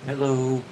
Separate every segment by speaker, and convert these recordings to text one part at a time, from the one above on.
Speaker 1: Hello.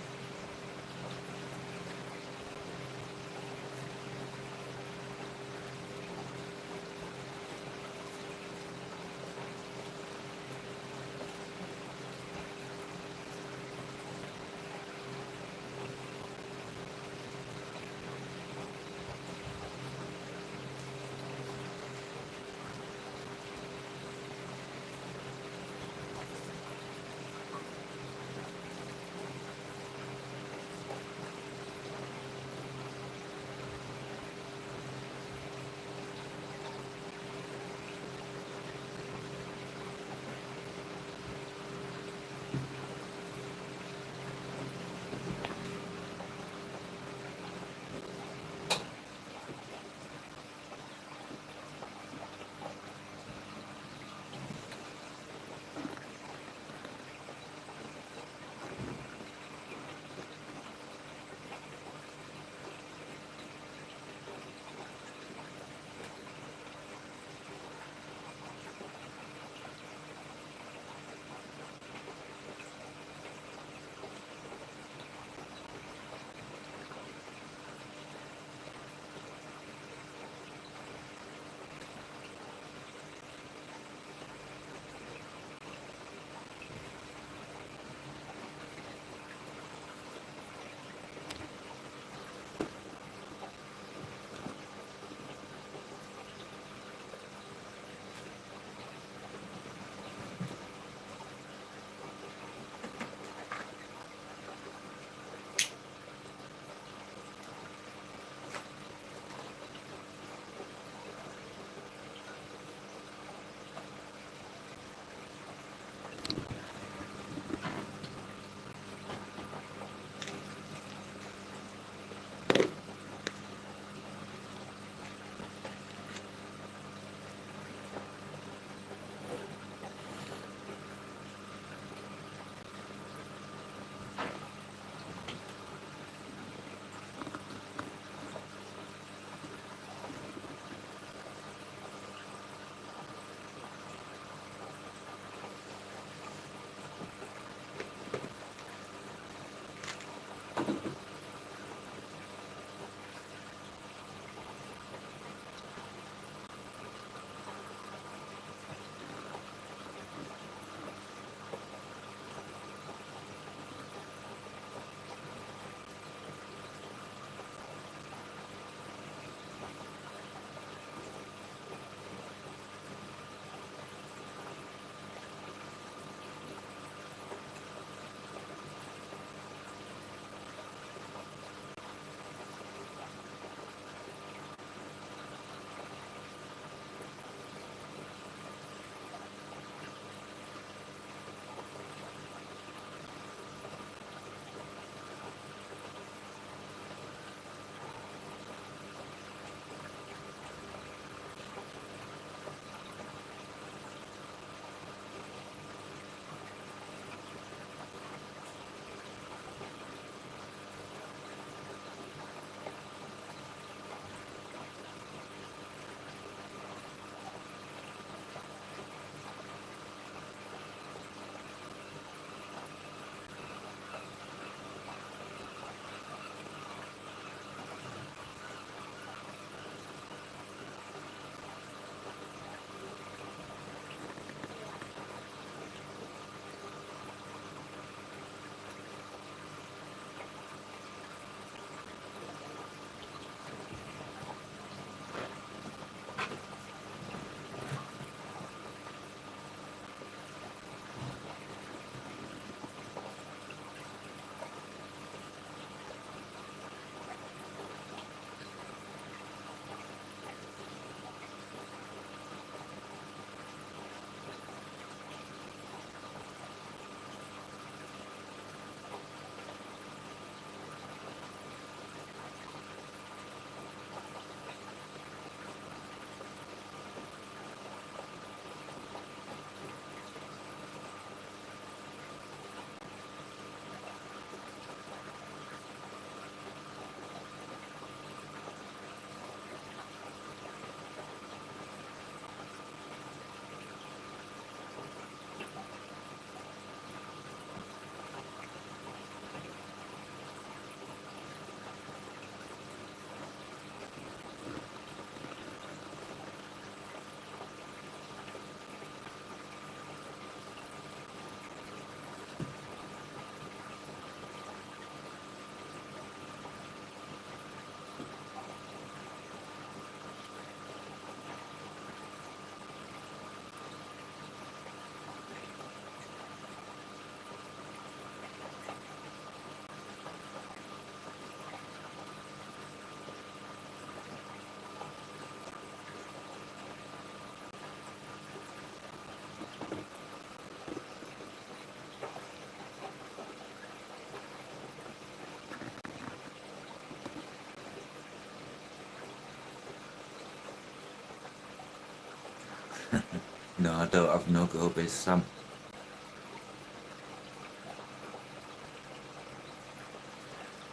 Speaker 1: No, I don't have no gobies, Sam.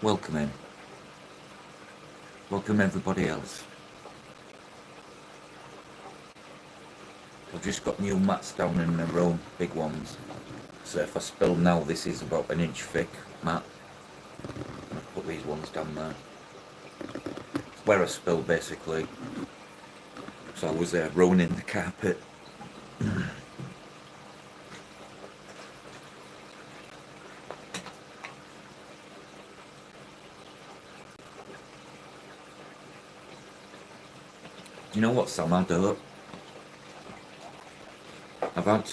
Speaker 1: Welcome in. Welcome everybody else. I've just got new mats down in the room, big ones. So if I spill now, this is about an inch thick mat. And I've put these ones down there. It's where I spill basically. So I was rolling the carpet. Do you know what, Sam? I don't. I've had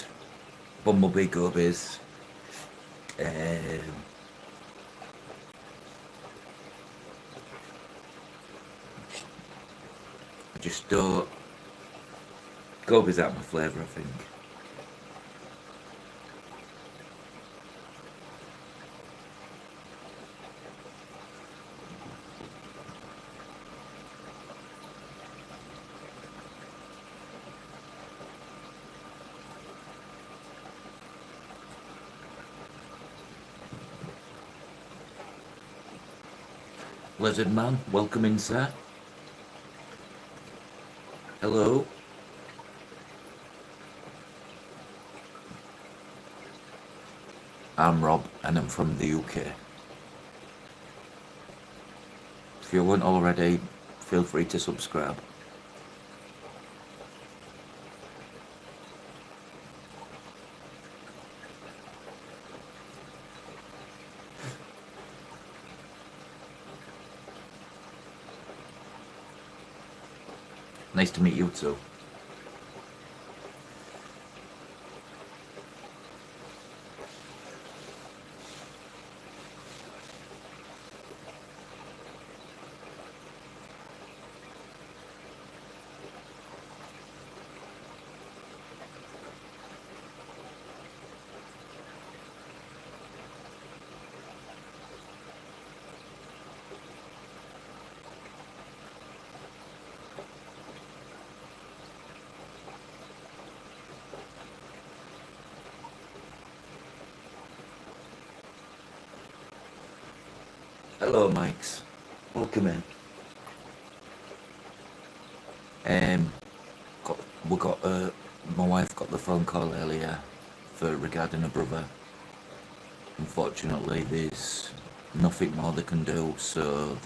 Speaker 1: bumblebee gobies. I just don't. Gobies aren't my flavour, I think. Lizard man, welcome in, sir. Hello. I'm Rob and I'm from the UK. If you weren't already, feel free to subscribe. Nice to meet you too. Hello, Mikes. Welcome in. My wife got the phone call earlier regarding a brother. Unfortunately, there's nothing more they can do, so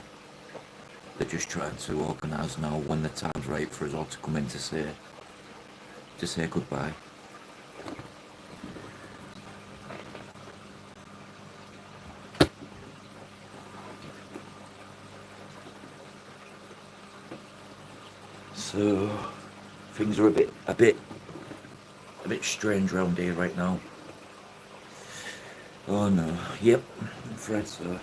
Speaker 1: they're just trying to organise now when the time's right for us all to come in to say goodbye. So things are a bit strange around here right now. Oh no, yep, I'm afraid so.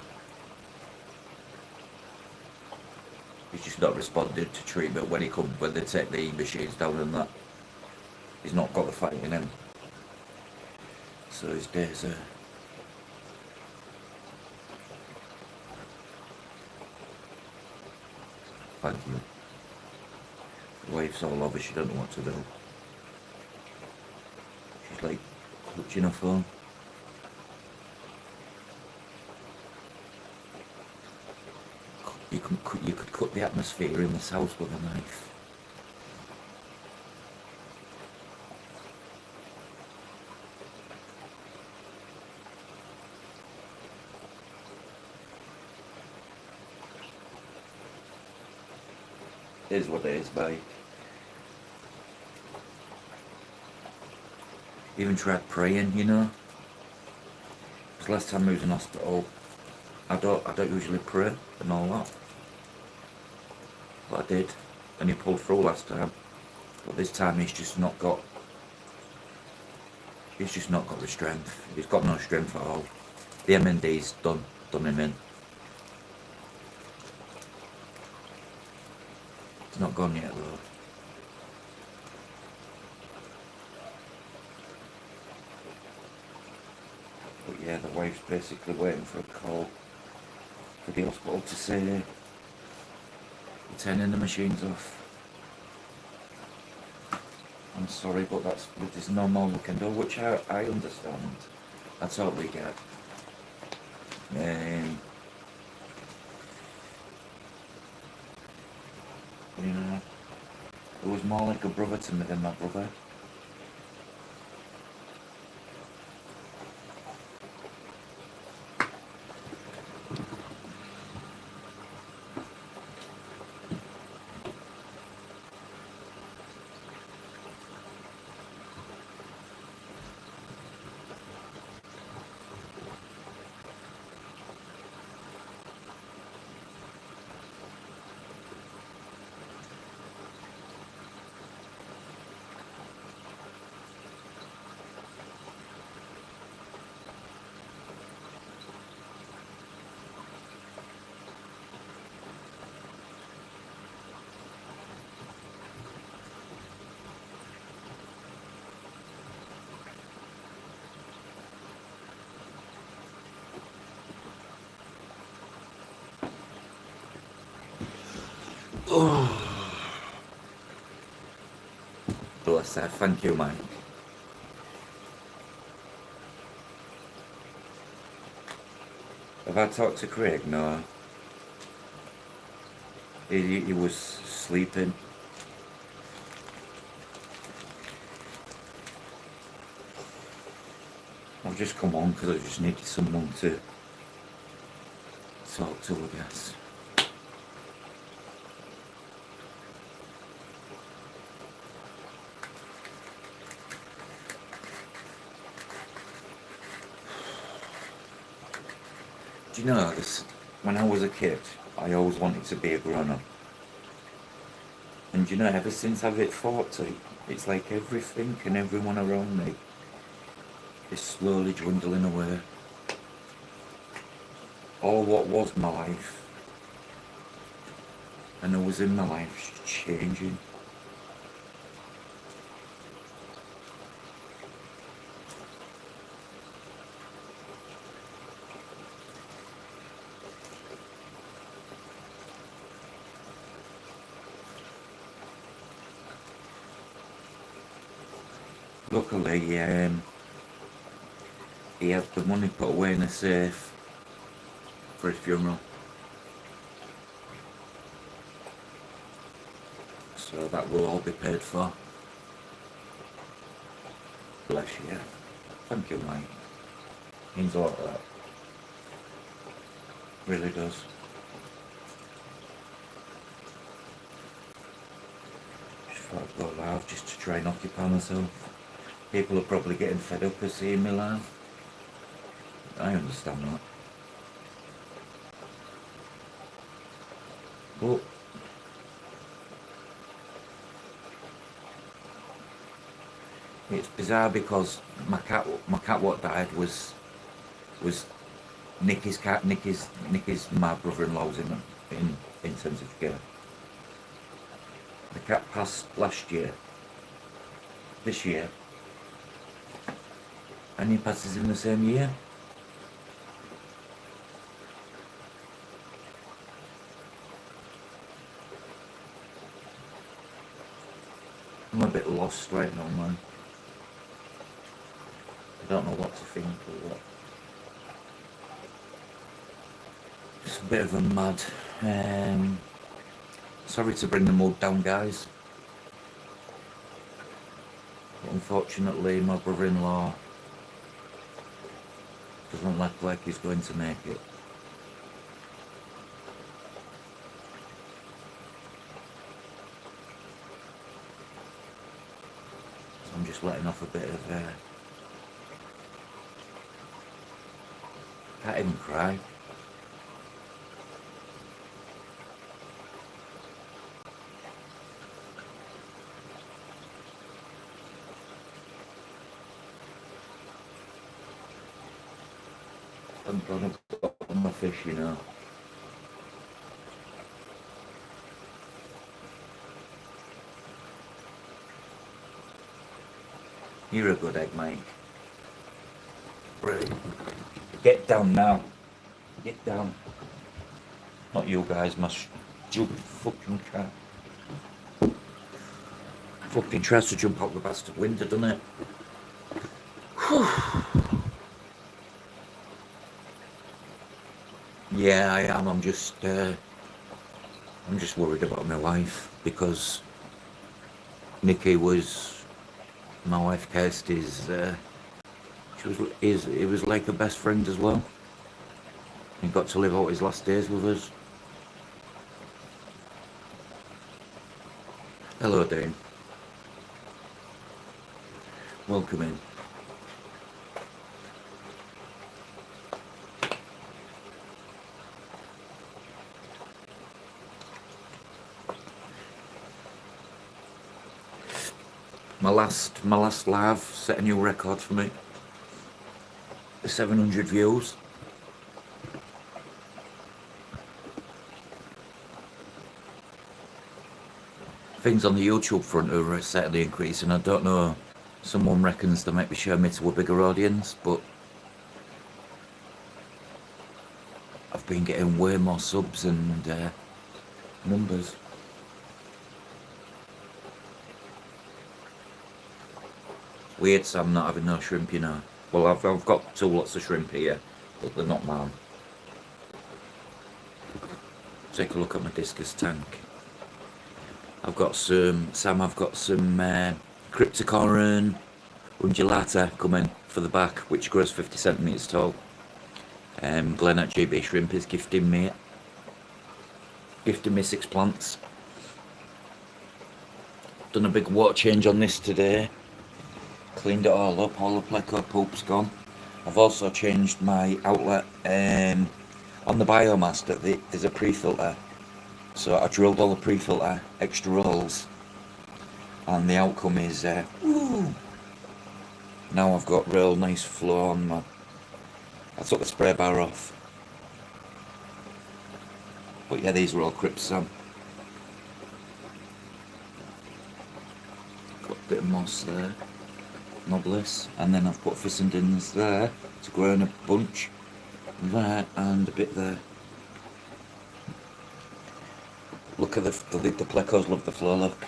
Speaker 1: He's just not responded to treatment when they take the machines down and that. He's not got the fight in him. So his days are... Thank you. The wife's all over, she don't know what to do. She's like clutching her phone. You could cut the atmosphere in this house with a knife. It is what it is, mate. Even tried praying, you know. Because last time I was in hospital, I don't usually pray and all that. But I did, and he pulled through last time. But this time he's just not got the strength. He's got no strength at all. The MND's done him in. It's not gone yet though. But yeah, the wife's basically waiting for a call for the hospital to say they're turning the machines off. I'm sorry, but there's no more we can do, which I understand. That's all we get. You know, it was more like a brother to me than my brother. Oh, bless her. Thank you, Mike. Have I talked to Craig? No. He was sleeping. I've just come on because I just needed someone to talk to, I guess. Do you know this? When I was a kid, I always wanted to be a grown-up. And you know, ever since I've hit 40, it's like everything and everyone around me is slowly dwindling away. All what was my life and who was in my life is changing. Luckily, he had the money put away in a safe for his funeral. So that will all be paid for. Bless you. Thank you, Mike. Means a lot of that. Really does. Just thought I'd go live just to try and occupy myself. People are probably getting fed up of seeing me live. I understand that. But it's bizarre because my cat what died was Nicky's cat. Nicky's my brother-in-law's in intensive care. The cat passed last year. This year. And he passes in the same year. I'm a bit lost right now, man. I don't know what to think or what. It's a bit of a mad. Sorry to bring the mood down, guys. But unfortunately, my brother-in-law doesn't look like he's going to make it. So I'm just letting off a bit of can't even cry. I'm gonna put on my fish, you know. You're a good egg, Mike. Brilliant. Get down now. Get down. Not you guys, my stupid fucking cat. Fucking tries to jump out the bastard window, doesn't it? Whew. Yeah, I am. I'm just worried about my wife because Nikki was my wife Kirsty's. He was like a best friend as well. He got to live out his last days with us. Hello, Dane. Welcome in. My last live set a new record for me. 700 views. Things on the YouTube front are steadily increasing. I don't know. Someone reckons they might be showing me to a bigger audience, but I've been getting way more subs and numbers. Weird, Sam, not having no shrimp, you know. Well, I've got 2 lots of shrimp here, but they're not mine. Take a look at my discus tank. I've got some Cryptocoron undulata coming for the back, which grows 50 centimetres tall. Glenn at GB Shrimp is gifting me 6 plants. Done a big water change on this today. Cleaned it all up, all the pleco poop's gone. I've also changed my outlet on the biomass. There's a pre-filter, so I drilled all the pre-filter extra holes, and the outcome is woo. Now I've got real nice flow on my. I took the spray bar off, but yeah, these are all crypts, Sam. Got a bit of moss there. Nobliss, and then I've put Cuisines there to grow in a bunch there and a bit there. Look at the plecos, love the flow, look.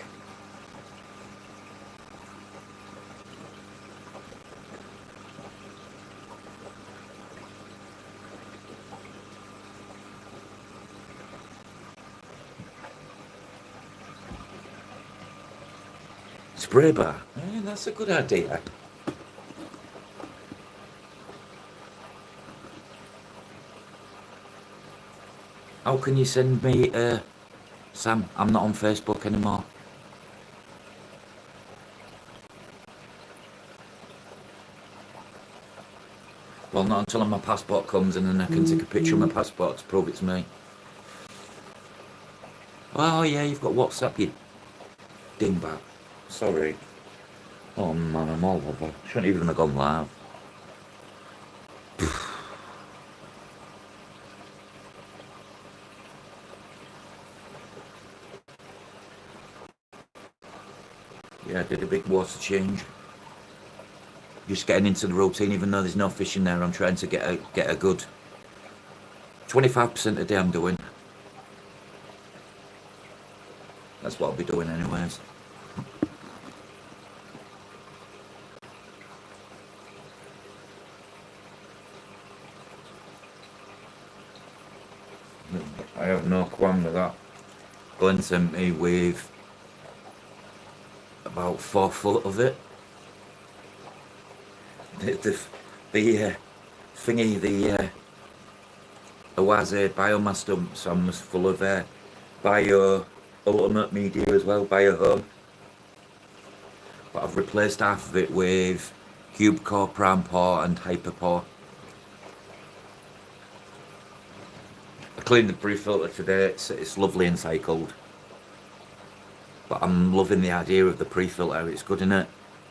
Speaker 1: Spray bar, that's a good idea. How can you send me, Sam, I'm not on Facebook anymore. Well, not until my passport comes and then I can take a picture of my passport to prove it's me. Oh yeah, you've got WhatsApp, you dingbat. Sorry. Oh man, I'm all over. Shouldn't even have gone live. Yeah, I did a big water change. Just getting into the routine, even though there's no fish in there. I'm trying to get a good 25% a day I'm doing. That's what I'll be doing anyways. I have no qualm with that. Glenn sent me with about 4 foot of it. The thingy, the Oase biomass dump, Sam, was full of bio ultimate media as well, bio home. But I've replaced half of it with cube core, prime paw and hyper paw. I cleaned the pre-filter today, it's lovely and cycled. But I'm loving the idea of the pre-filter, it's good, innit?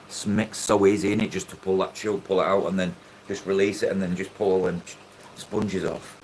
Speaker 1: It's mixed so easy, innit? Just to pull that chill, pull it out and then just release it and then just pull all them sponges off.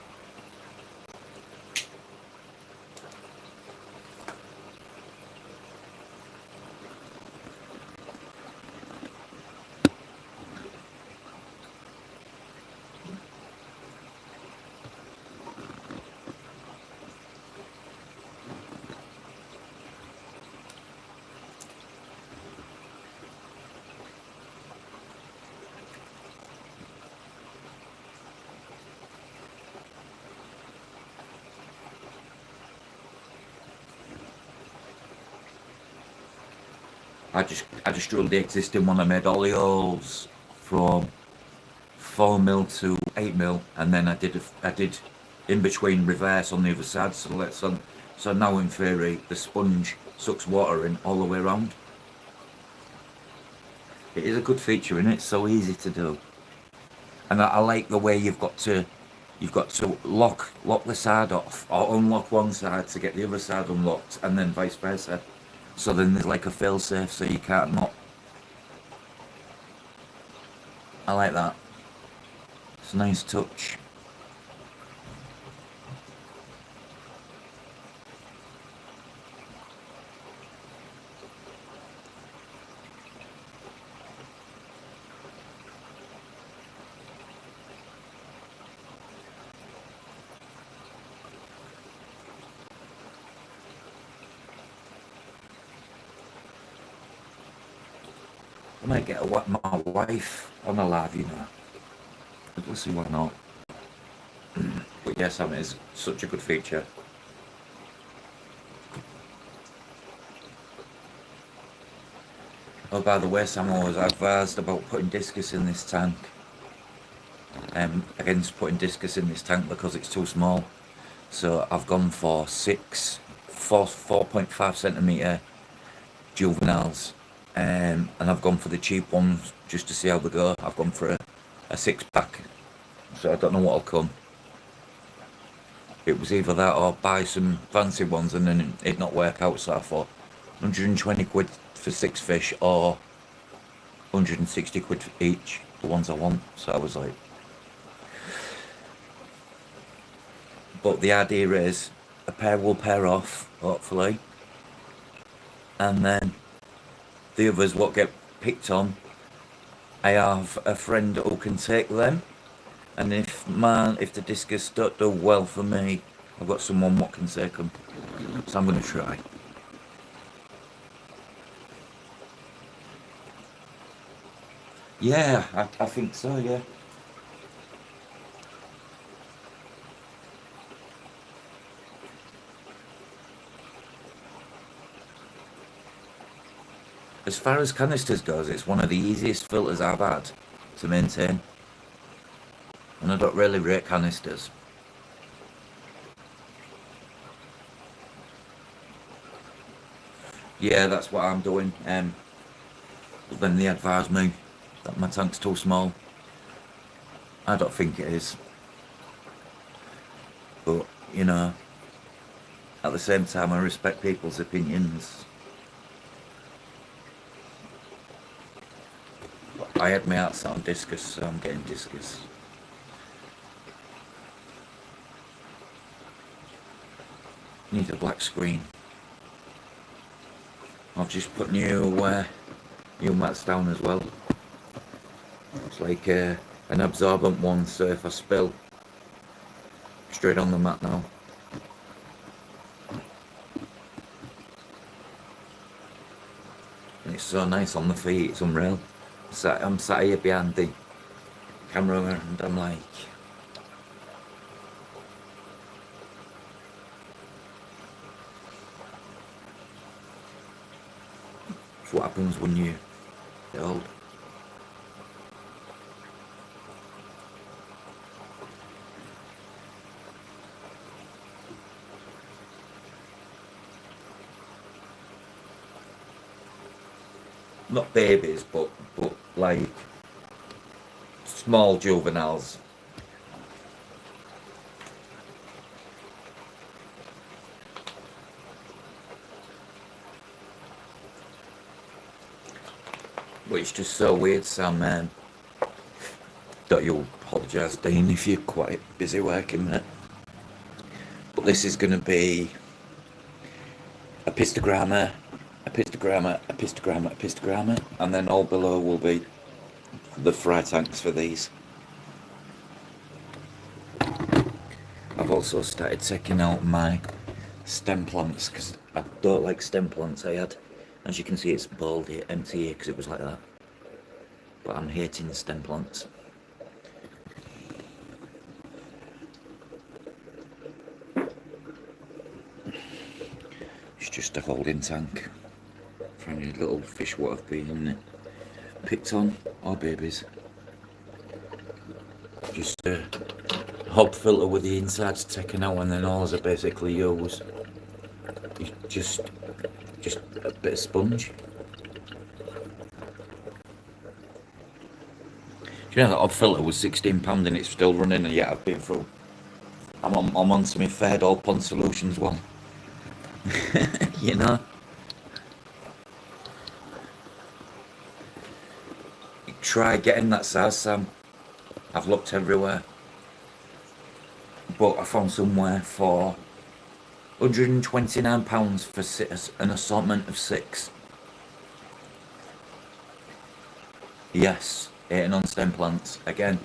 Speaker 1: I just drilled the existing one. I made all the holes from 4 mil to 8 mil, and then I did in between reverse on the other side. So now in theory the sponge sucks water in all the way around. It is a good feature and it's so easy to do. And I like the way you've got to lock the side off or unlock one side to get the other side unlocked, and then vice versa. So then there's like a fail safe so you can't not. I like that. It's a nice touch. I might get my wife on a live, you know. We'll see why not. But yes, I mean, it's such a good feature. Oh, by the way, Sam, I was advised about putting discus in this tank. Against putting discus in this tank because it's too small. So I've gone for 4.5 centimetre juveniles. And I've gone for the cheap ones just to see how they go. I've gone for a 6-pack. So I don't know what'll come. It was either that or buy some fancy ones and then it not work out. So I thought 120 quid for 6 fish or 160 quid for each, the ones I want. So I was like, but the idea is a pair will pair off, hopefully, and then the others what get picked on, I have a friend who can take them, and if the discus don't do well for me, I've got someone what can take them, so I'm going to try. Yeah, I think so, yeah. As far as canisters goes, it's one of the easiest filters I've had to maintain. And I don't really rate canisters. Yeah, that's what I'm doing. But then they advised me that my tank's too small. I don't think it is. But, you know, at the same time, I respect people's opinions. But I had my heart set on discus, so I'm getting discus. Need a black screen. I've just put new mats down as well. It's like an absorbent one, so if I spill, straight on the mat now. And it's so nice on the feet, it's unreal. I'm sat here behind the camera and I'm like, it's what happens when you get old. Not babies, but like small juveniles. But it's just so weird, Sam, man. Don't you apologise, Dean, if you're quite busy working there. But this is going to be a pistogramma, a pistogramma, a pistogramma, a pistogramma, and then all below will be the fry tanks for these. I've also started taking out my stem plants because I don't like stem plants. As you can see, it's bald here, empty here because it was like that. But I'm hating the stem plants. It's just a holding tank Tiny little fish what have been picked on, our babies. Just a hob filter with the insides taken out, and then all I basically use is just a bit of sponge. Do you know that hob filter was £16 and it's still running, and yet I've been through. I'm on to my third all pond solutions one. You know. Try getting that size, Sam. I've looked everywhere, but I found somewhere for £129 for an assortment of 6. Yes, 8 non-stem plants. Again,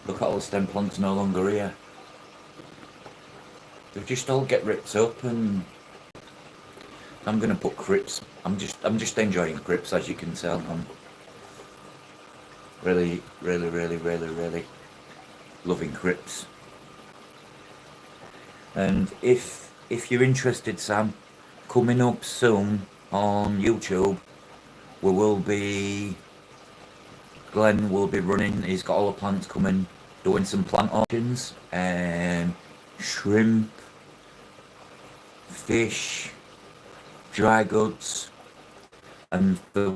Speaker 1: look at all the stem plants no longer here. They just all get ripped up, and I'm gonna put crips. I'm just enjoying crips, as you can tell. I'm really loving crips. And if you're interested, Sam, coming up soon on YouTube, Glenn will be running. He's got all the plants coming, doing some plant auctions, shrimp, fish, dry goods. And the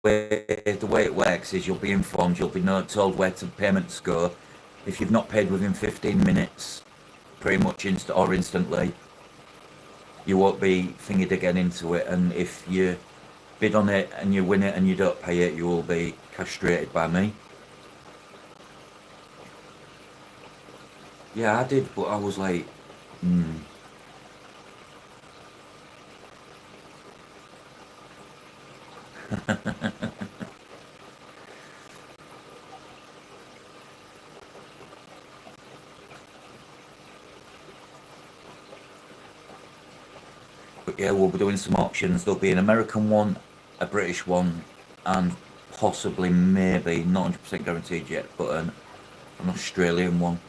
Speaker 1: way it works is you'll be informed, you'll be told where to payments go. If you've not paid within 15 minutes, pretty much instantly, you won't be thingied again into it. And if you bid on it and you win it and you don't pay it, you will be castrated by me. Yeah, I did, but I was like, But yeah, we'll be doing some auctions. There'll be an American one, a British one, and possibly, maybe, not 100% guaranteed yet, but an Australian one.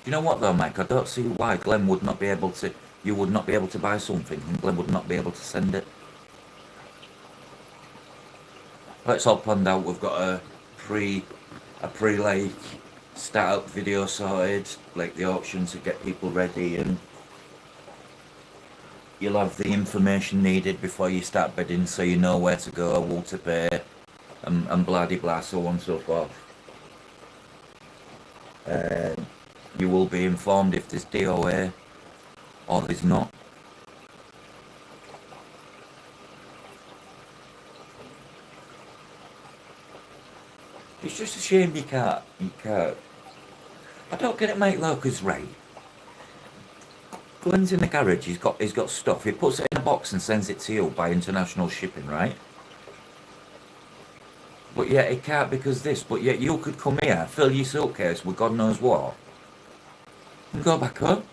Speaker 1: You know what though, Mike? I don't see why Glenn would not be able to. You would not be able to buy something, and Glenn would not be able to send it. It's all planned out. We've got a pre-like start-up video sorted, like the auction to get people ready, and you'll have the information needed before you start bidding, so you know where to go, what to pay, and blah de blah, so on and so forth. You will be informed if there's DOA or there's not. It's just a shame you can't. I don't get it, mate, though, because, right, Glenn's in the garage, he's got stuff, he puts it in a box and sends it to you by international shipping, right? But yet it can't because this, but yet you could come here, fill your suitcase with God knows what, and go back home.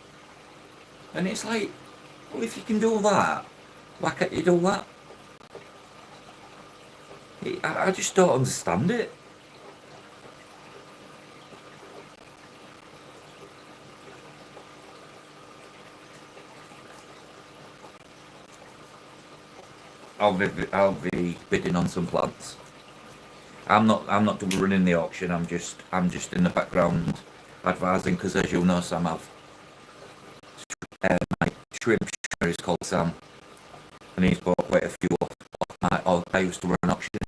Speaker 1: And it's like, well, if you can do that, why can't you do that? I just don't understand it. I'll be bidding on some plants. I'm not running the auction. I'm just in the background advising, because as you know, Sam, I've my shrimp is called Sam, and he's bought quite a few off I used to run auctions.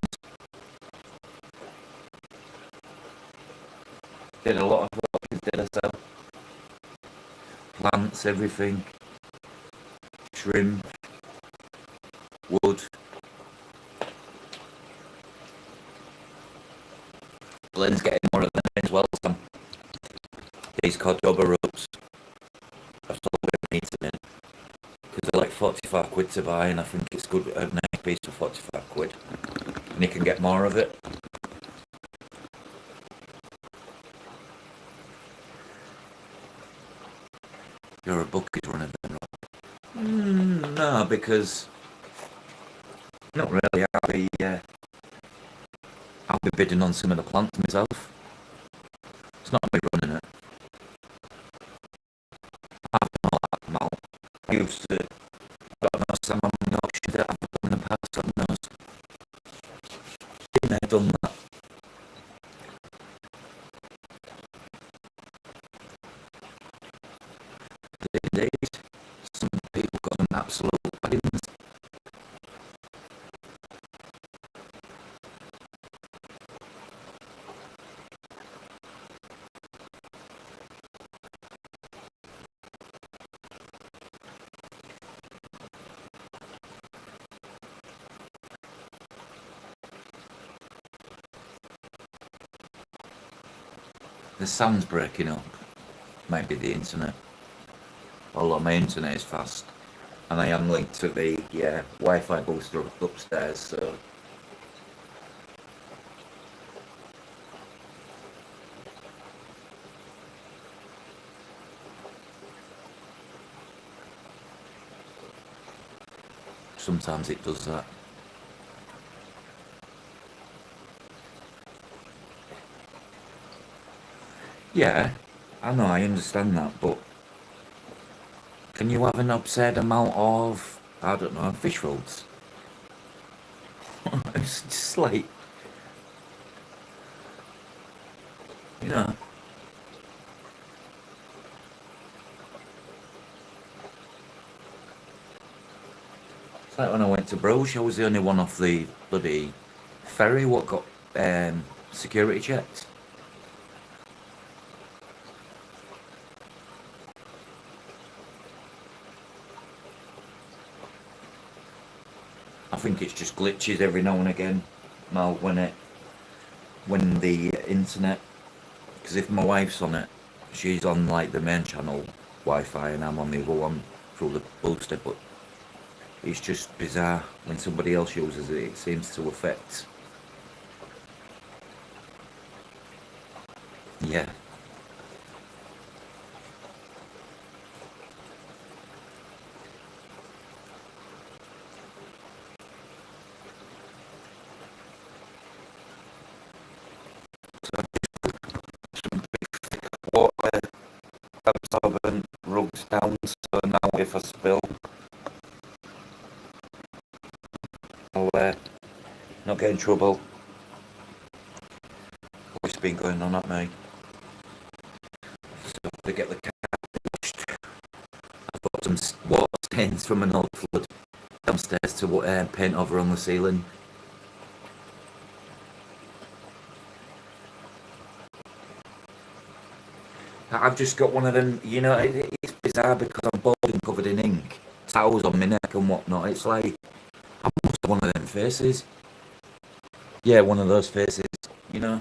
Speaker 1: Did a lot of auctions, did I sell? Plants, everything, shrimp, wood. Glenn's getting more of them as well, Sam. These Cordoba ropes. I've sold them in it because they're like 45 quid to buy, and I think it's good, a nice piece for 45 quid. And you can get more of it. You're a bucket runner then, right? No, because not really. I'll be bidding on some of the plants myself. It's not me running it. I've done all that amount. I used to, I don't know, some of the options that I've done in the past, God knows. Been there, done that. Indeed, some people got an absolute weddings. The sound's breaking up. Might be the internet. Although my internet is fast. And I am linked to the Wi-Fi booster upstairs, so sometimes it does that. Yeah, I know, I understand that, but can you have an absurd amount of, I don't know, fish rolls? It's just like, you know, it's like when I went to Bruges, I was the only one off the bloody ferry what got security checked. I think it's just glitches every now and again. Now when the internet, because if my wife's on it, she's on like the main channel Wi-Fi and I'm on the other one through the booster, but it's just bizarre when somebody else uses it. It seems to affect. Yeah. So water absorbent rugs down, so now if I spill, I'll not get in trouble. What's been going on at me? So to get the car washed, I've got some water stains from an old flood downstairs to paint over on the ceiling. I've just got one of them, you know, it's bizarre because I'm bald and covered in ink, towels on my neck and whatnot. It's like, I'm almost one of them faces. Yeah, one of those faces, you know.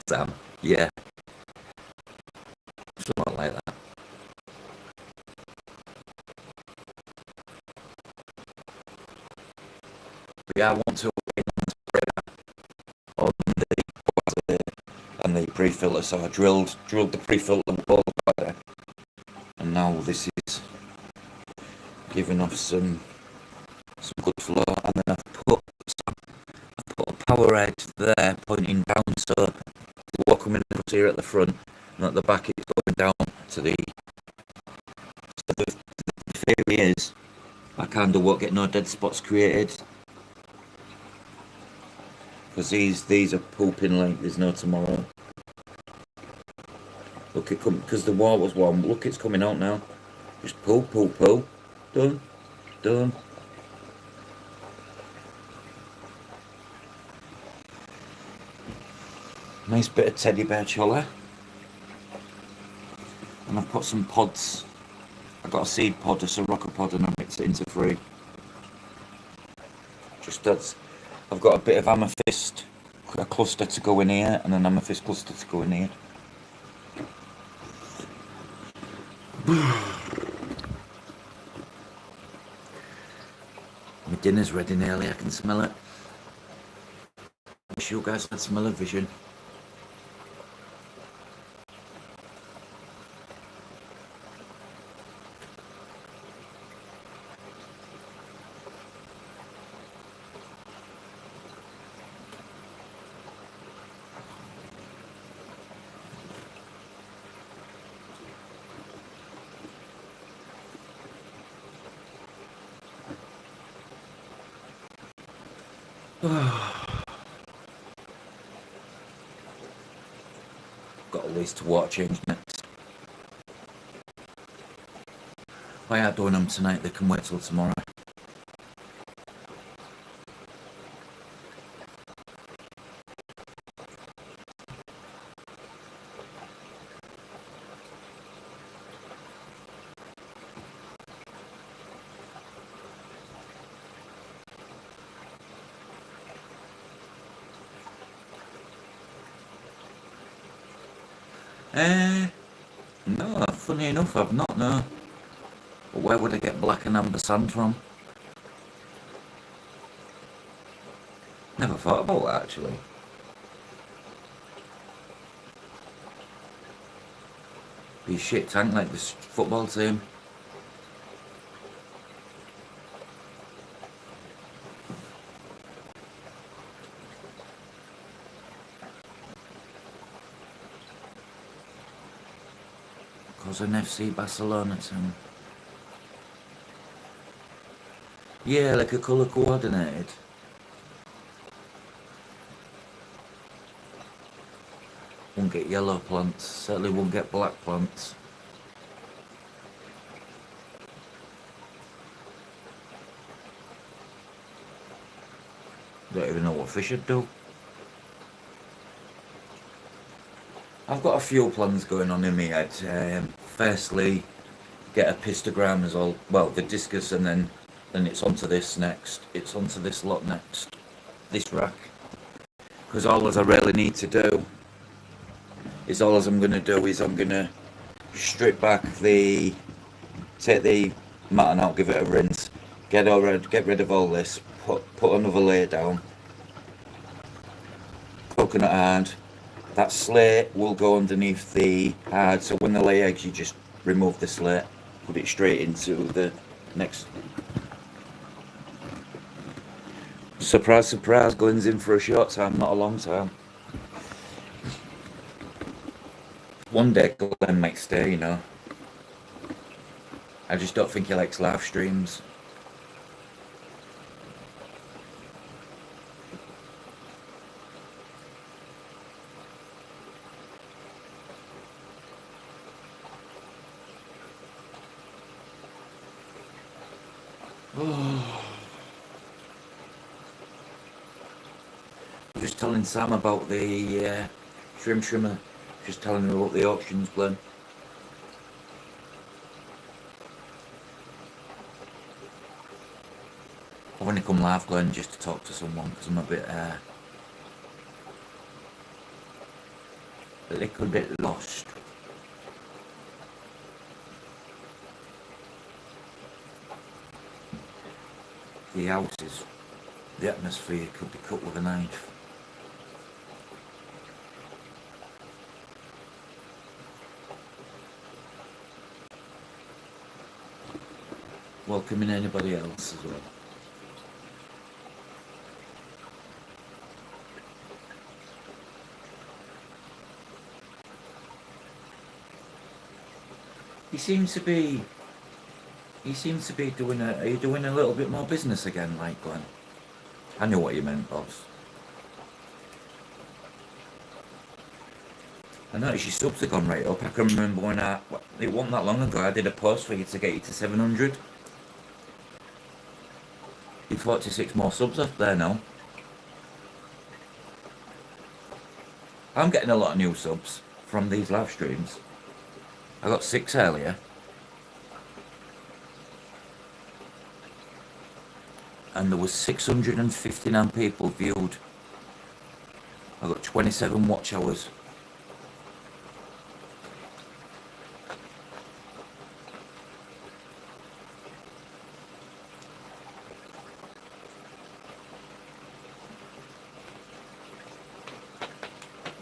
Speaker 1: Sam, yeah, something like that. But yeah, I want to on the and the pre-filter, so I drilled the pre-filter ball there, and now this is giving off some good flow, and then I've put a power head there pointing down, so the water coming across here at the front, and at the back it's going down to the. So the theory is I kind of won't get no dead spots created because these are pooping like there's no tomorrow. Look, it come because the water was warm. Look, it's coming out now. Just pull. Done. Nice bit of teddy bear cholla. And I've put some pods. I got a seed pod, a Sirocco pod, and I mixed it into three. Just as I've got a bit of amethyst, a cluster to go in here, and an amethyst cluster to go in here. My dinner's ready nearly, I can smell it. Wish you guys had smell-o-vision. Got a list to water change next. If I aren't doing them tonight, they can wait till tomorrow. No, funny enough, I've not, no. But where would I get black and amber sand from? Never thought about that, actually. Be a shit tank like this football team. Cause an FC Barcelona team. Yeah, like a colour coordinated. Won't get yellow plants, certainly won't get black plants. Don't even know what fish would do. I've got a few plans going on in my head. Firstly, get a pistogram as well, the discus, and then it's onto this next. It's onto this lot next. This rack. Because all as I really need to do is I'm going to strip back take the matten out, give it a rinse, get rid of all this, put another layer down, coconut hard. That slate will go underneath the hard, so when they lay eggs you just remove the slate, put it straight into the next. Surprise, surprise, Glenn's in for a short time, not a long time. One day Glenn might stay, you know. I just don't think he likes live streams. Just telling Sam about the shrimp trimmer. Just telling him about the auctions, Glenn. I want to come live, Glenn, just to talk to someone, because I'm a little bit lost. The houses, the atmosphere could be cut with a knife. Welcoming anybody else as well. He seems to be doing are you doing a little bit more business again, like Glenn? I know what you meant, boss. I noticed your subs have gone right up. I can remember when it wasn't that long ago, I did a post for you to get you to 700. You've 46 more subs up there now. I'm getting a lot of new subs from these live streams. I got 6 earlier. And there was 659 people viewed. I got 27 watch hours.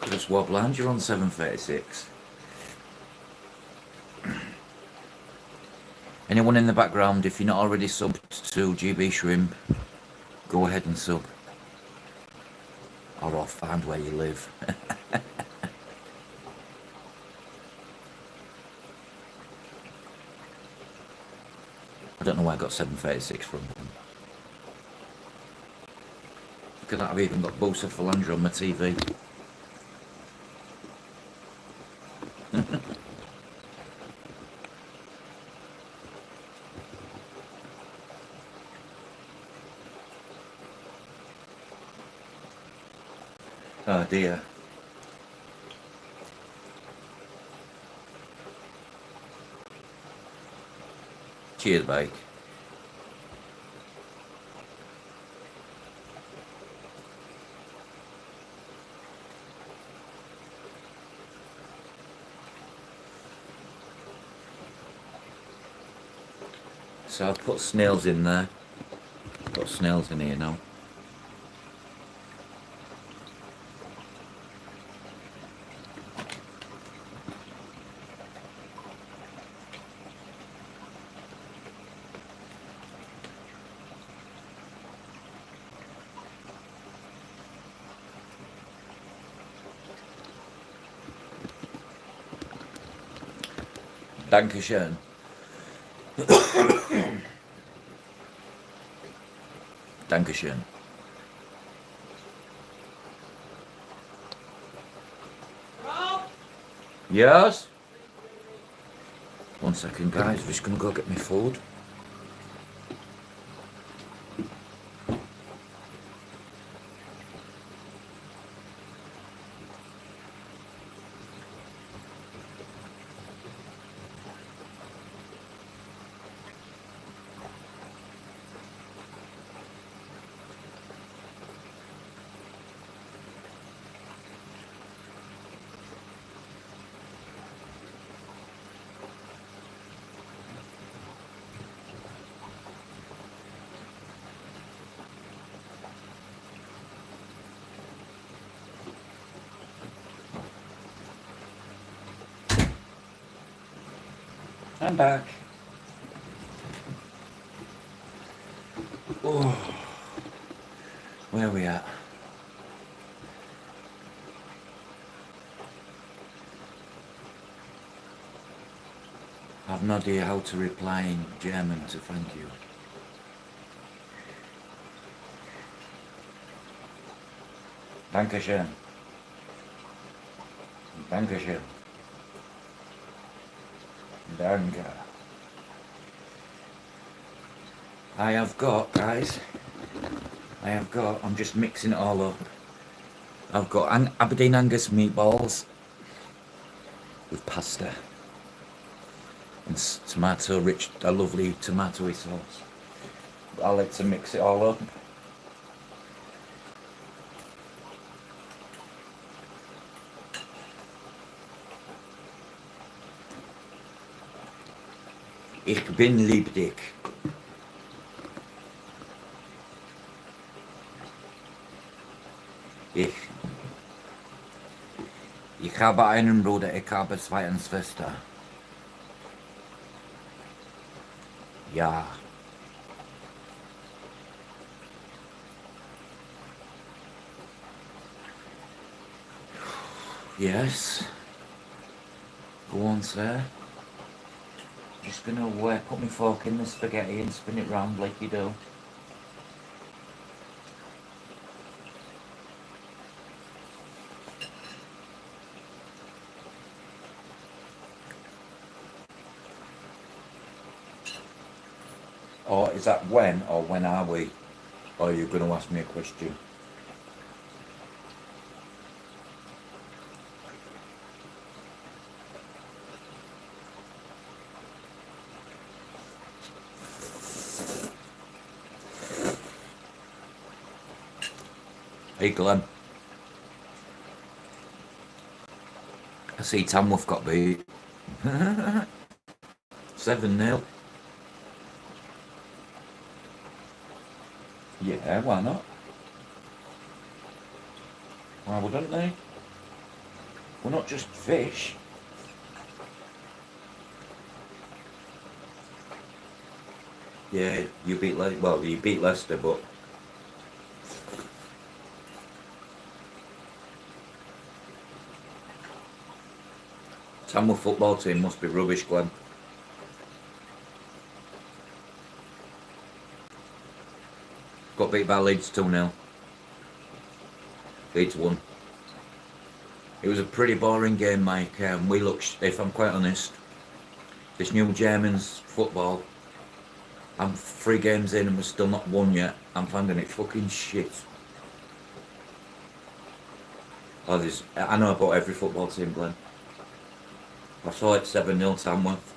Speaker 1: Just Wobland, you're on 736. Anyone in the background, if you're not already subbed to GB Shrimp, go ahead and sub. Or I'll find where you live. I don't know where I got 736 from. Look at that, I've even got Bosa Phalandra on my TV. Oh dear. Cheers, bike. So I've put snails in there. Got snails in here now. Dankeschön. Dankeschön. Yes? 1 second, guys. I'm just going to go get my food. I'm back. Oh, where are we at? I've no idea how to reply in German to thank you. Dankeschön. Dankeschön. Danke. I have got, guys, I'm just mixing it all up. I've got Aberdeen Angus meatballs with pasta and tomato-rich, a lovely tomatoey sauce. I'll like to mix it all up. Ich bin lieb dich. Ich habe einen Bruder, ich habe 2 Schwestern. Ja. Yes. Go on, sir. Just gonna put my fork in the spaghetti and spin it round like you do. Or is that when, or when are we? Or are you going to ask me a question? Hey Glenn. I see Tamworth got beat. 7-0. Yeah, why not? Why wouldn't they? We're not just fish. Yeah, you beat you beat Leicester, but Tamworth football team must be rubbish, Glenn. Got beat by Leeds 2-0. Leeds won. It was a pretty boring game, Mike. We looked, if I'm quite honest, this new Germans football, I'm 3 games in and we're still not won yet. I'm finding it fucking shit. Oh, I know about every football team, Glenn. I saw it 7-0 Tamworth.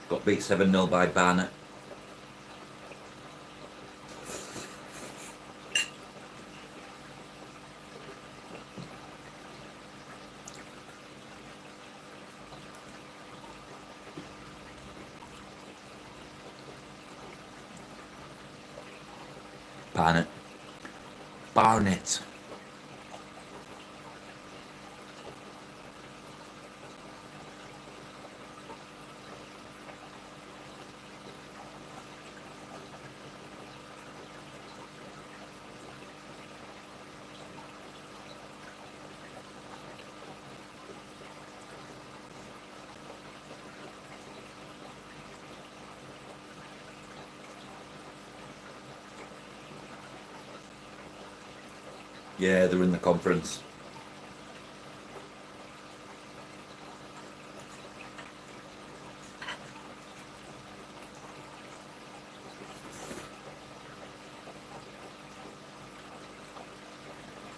Speaker 1: Got beat 7-0 by Barnet. Barnet. Barnet. Yeah, they're in the conference.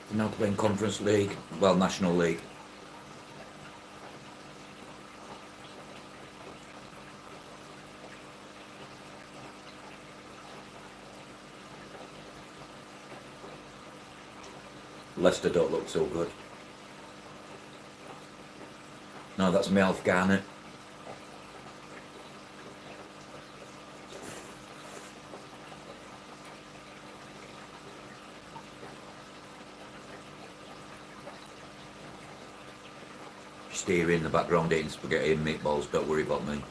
Speaker 1: They're now playing Conference League. Well, National League. Leicester don't look so good. No, that's Melf Garnett. Steer in the background eating spaghetti and meatballs, don't worry about me.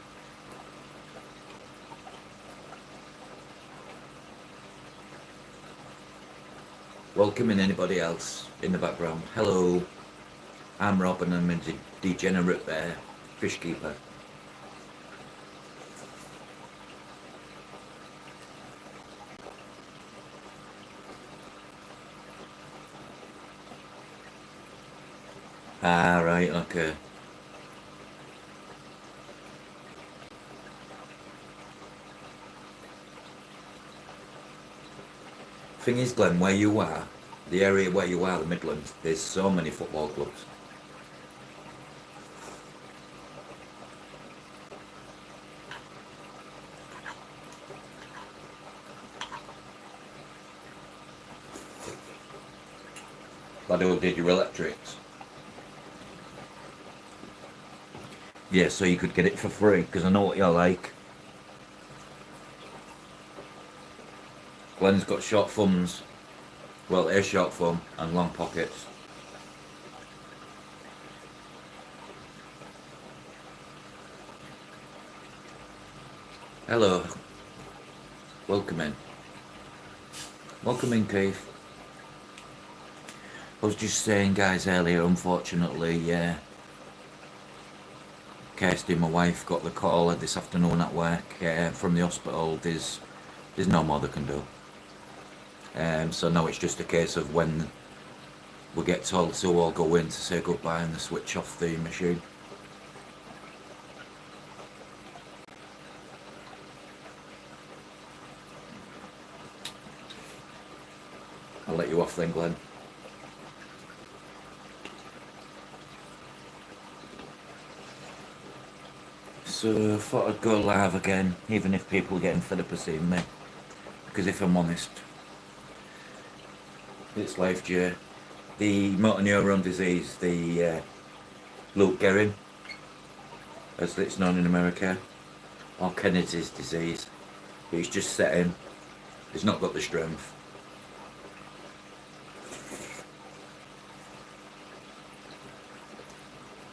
Speaker 1: Welcoming anybody else in the background. Hello, I'm Rob and I'm a degenerate fish keeper. Ah, right, okay. Thing is, Glenn, where you are, the area where you are, the Midlands, there's so many football clubs. Lado did your electrics. Yeah, so you could get it for free, because I know what you're like. Glenn's got short thumbs. Well, a short thumb and long pockets. Hello. Welcome in. Welcome in, Keith. I was just saying, guys, earlier, unfortunately, Kirsty, my wife, got the call this afternoon at work from the hospital. There's no more they can do. So now it's just a case of when we get told to all go in to say goodbye and they switch off the machine. I'll let you off then, Glenn. So I thought I'd go live again, even if people are getting fed up of seeing me. Because if I'm honest, it's life, Jay. The motor neuron disease, the Lou Gehrig, as it's known in America, or Kennedy's disease. He's just set in. He's not got the strength.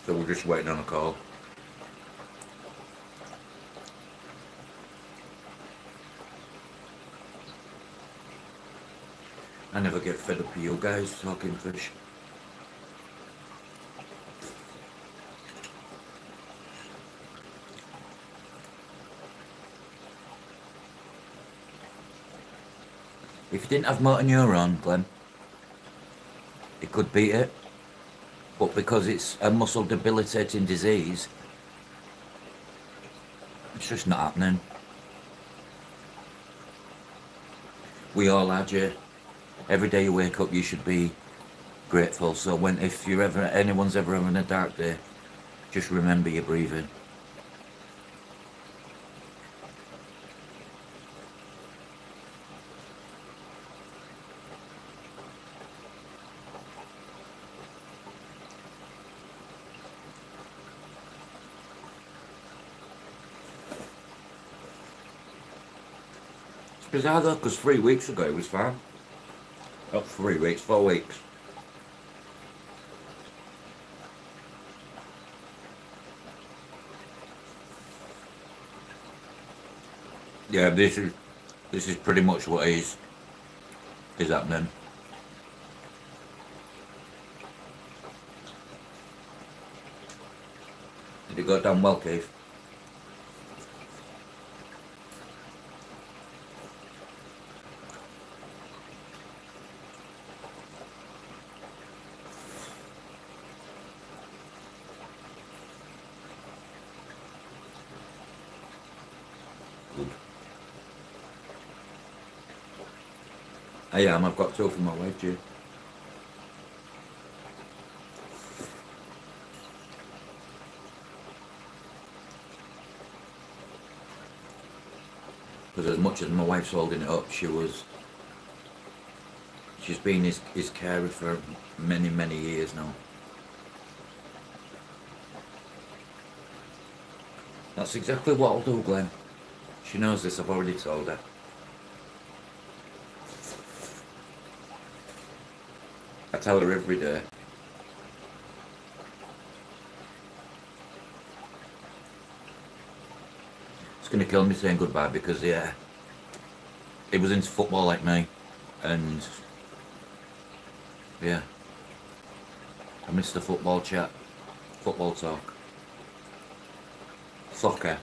Speaker 1: So we're just waiting on a call. I never get fed up with you guys talking fish. If you didn't have motor neuron, Glenn, it could beat it. But because it's a muscle debilitating disease, it's just not happening. We all had you. Every day you wake up, you should be grateful. So if anyone's ever having a dark day, just remember you're breathing. It's bizarre though, because 3 weeks ago it was fine. Not 3 weeks, 4 weeks. Yeah, this is pretty much what is happening. Did it go down well, Keith? Good. I am. I've got two from my wife, Jay. Because as much as my wife's holding it up, she's been his carer for many, many years now. That's exactly what I'll do, Glenn. She knows this, I've already told her. I tell her every day. It's going to kill me saying goodbye because, yeah, he was into football like me. And, yeah, I missed the football chat, football talk, soccer.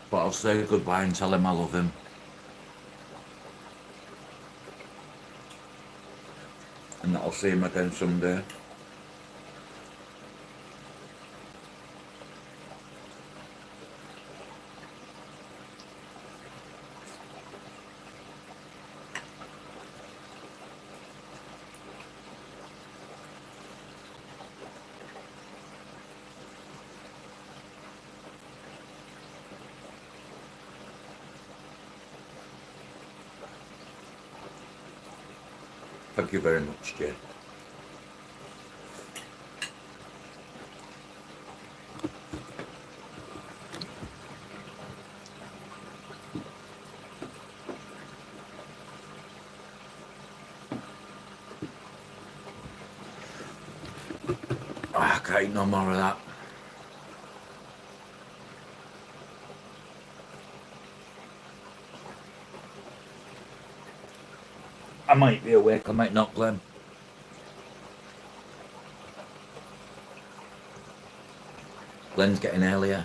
Speaker 1: But I'll say goodbye and tell him I love him. And that I'll see him again someday. Thank you very much, Jay. I can't eat no more of that. I might be awake, I might not, Glenn. Glenn's getting earlier.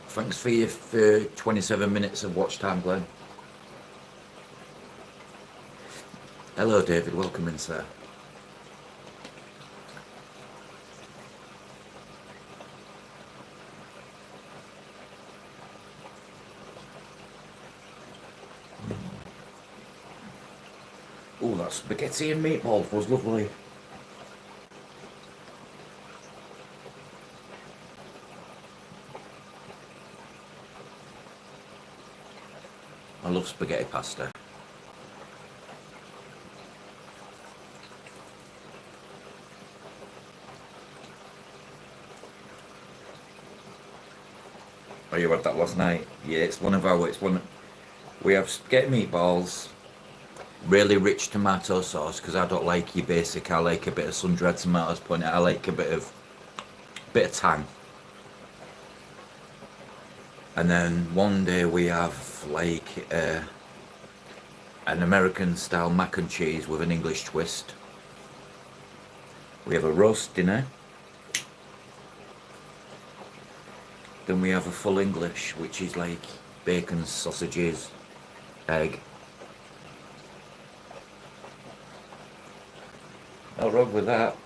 Speaker 1: Thanks for your 27 minutes of watch time, Glenn. Hello, David. Welcome in, sir. Oh, that spaghetti and meatballs was lovely. I love spaghetti pasta. Oh, you had that last night? Yeah, we have spaghetti meatballs, really rich tomato sauce, because I don't like your basic. I like a bit of sun-dried tomatoes put in it. I like a bit of tang. And then one day we have like an American style mac and cheese with an English twist. We have a roast dinner. Then we have a full English, which is like bacon, sausages, egg. No wrong with that.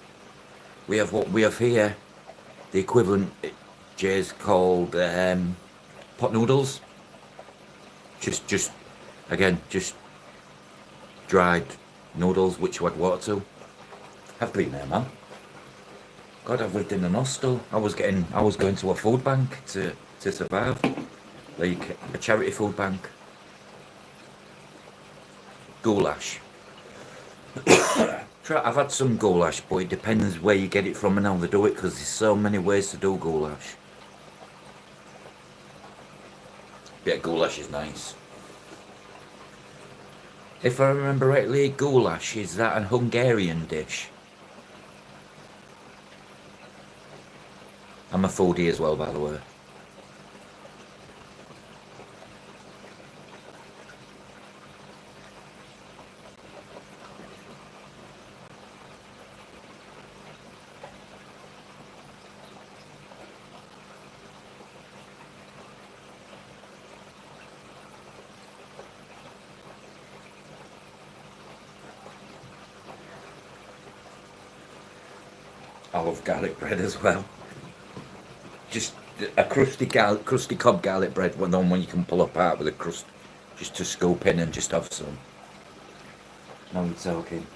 Speaker 1: We have what we have here. The equivalent, Jay's called pot noodles. Just again, just dried noodles which you add water to. I've been there, man. God, I've lived in an hostel. I was going to a food bank to survive, like a charity food bank. Goulash. I've had some goulash, but it depends where you get it from and how they do it, because there's so many ways to do goulash. Yeah, goulash is nice. If I remember rightly, goulash, is that a Hungarian dish? I'm a foodie as well, by the way. I love garlic bread as well. Just a crusty cob garlic bread, one you can pull apart with a crust, just to scoop in and just have some. Now we're talking.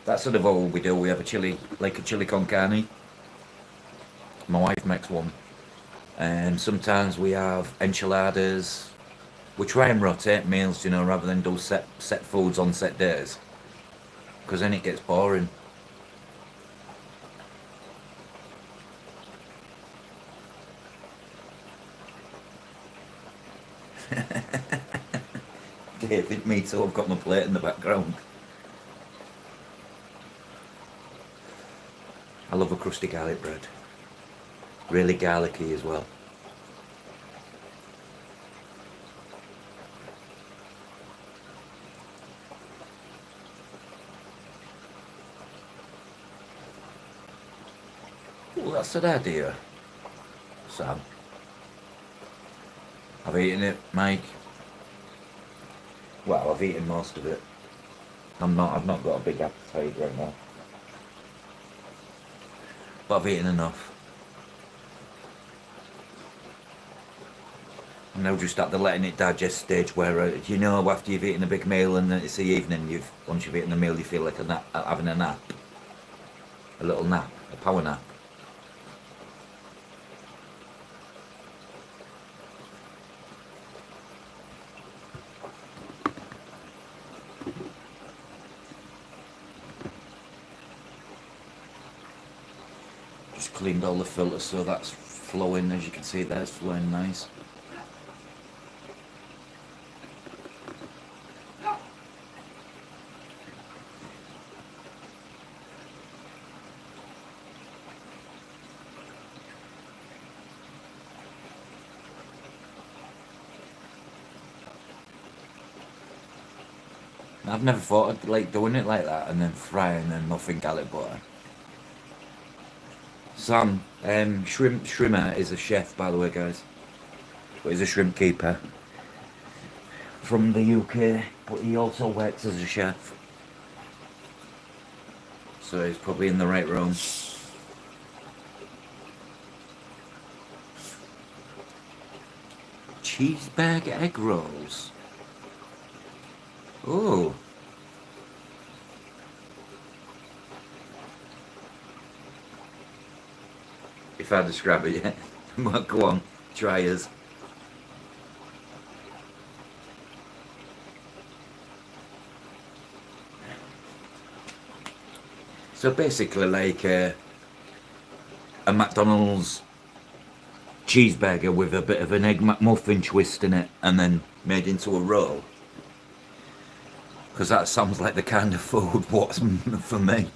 Speaker 1: That's sort of all we do. We have a chili con carne. My wife makes one. And sometimes we have enchiladas. We try and rotate meals, you know, rather than do set foods on set days, because then it gets boring. David, me too. I've got my plate in the background. I love a crusty garlic bread. Really garlicky as well. Well, that's an idea, Sam. I've eaten it, Mike. Well, I've eaten most of it. I've not got a big appetite right now. But I've eaten enough. I'm now just at the letting it digest stage where, you know, after you've eaten a big meal and then it's the evening, once you've eaten the meal, you feel like having a nap. A little nap, a power nap. Just cleaned all the filters, so that's flowing, as you can see there, it's flowing nice. I've never thought of like doing it like that and then frying and nothing garlic butter. Sam, Shrimmer is a chef, by the way, guys. But he's a shrimp keeper from the UK, but he also works as a chef. So he's probably in the right room. Cheeseburger egg rolls. Oh. If I describe it, yeah. Well, go on, try us. So basically like a McDonald's cheeseburger with a bit of an egg McMuffin twist in it and then made into a roll. Because that sounds like the kind of food what's for me.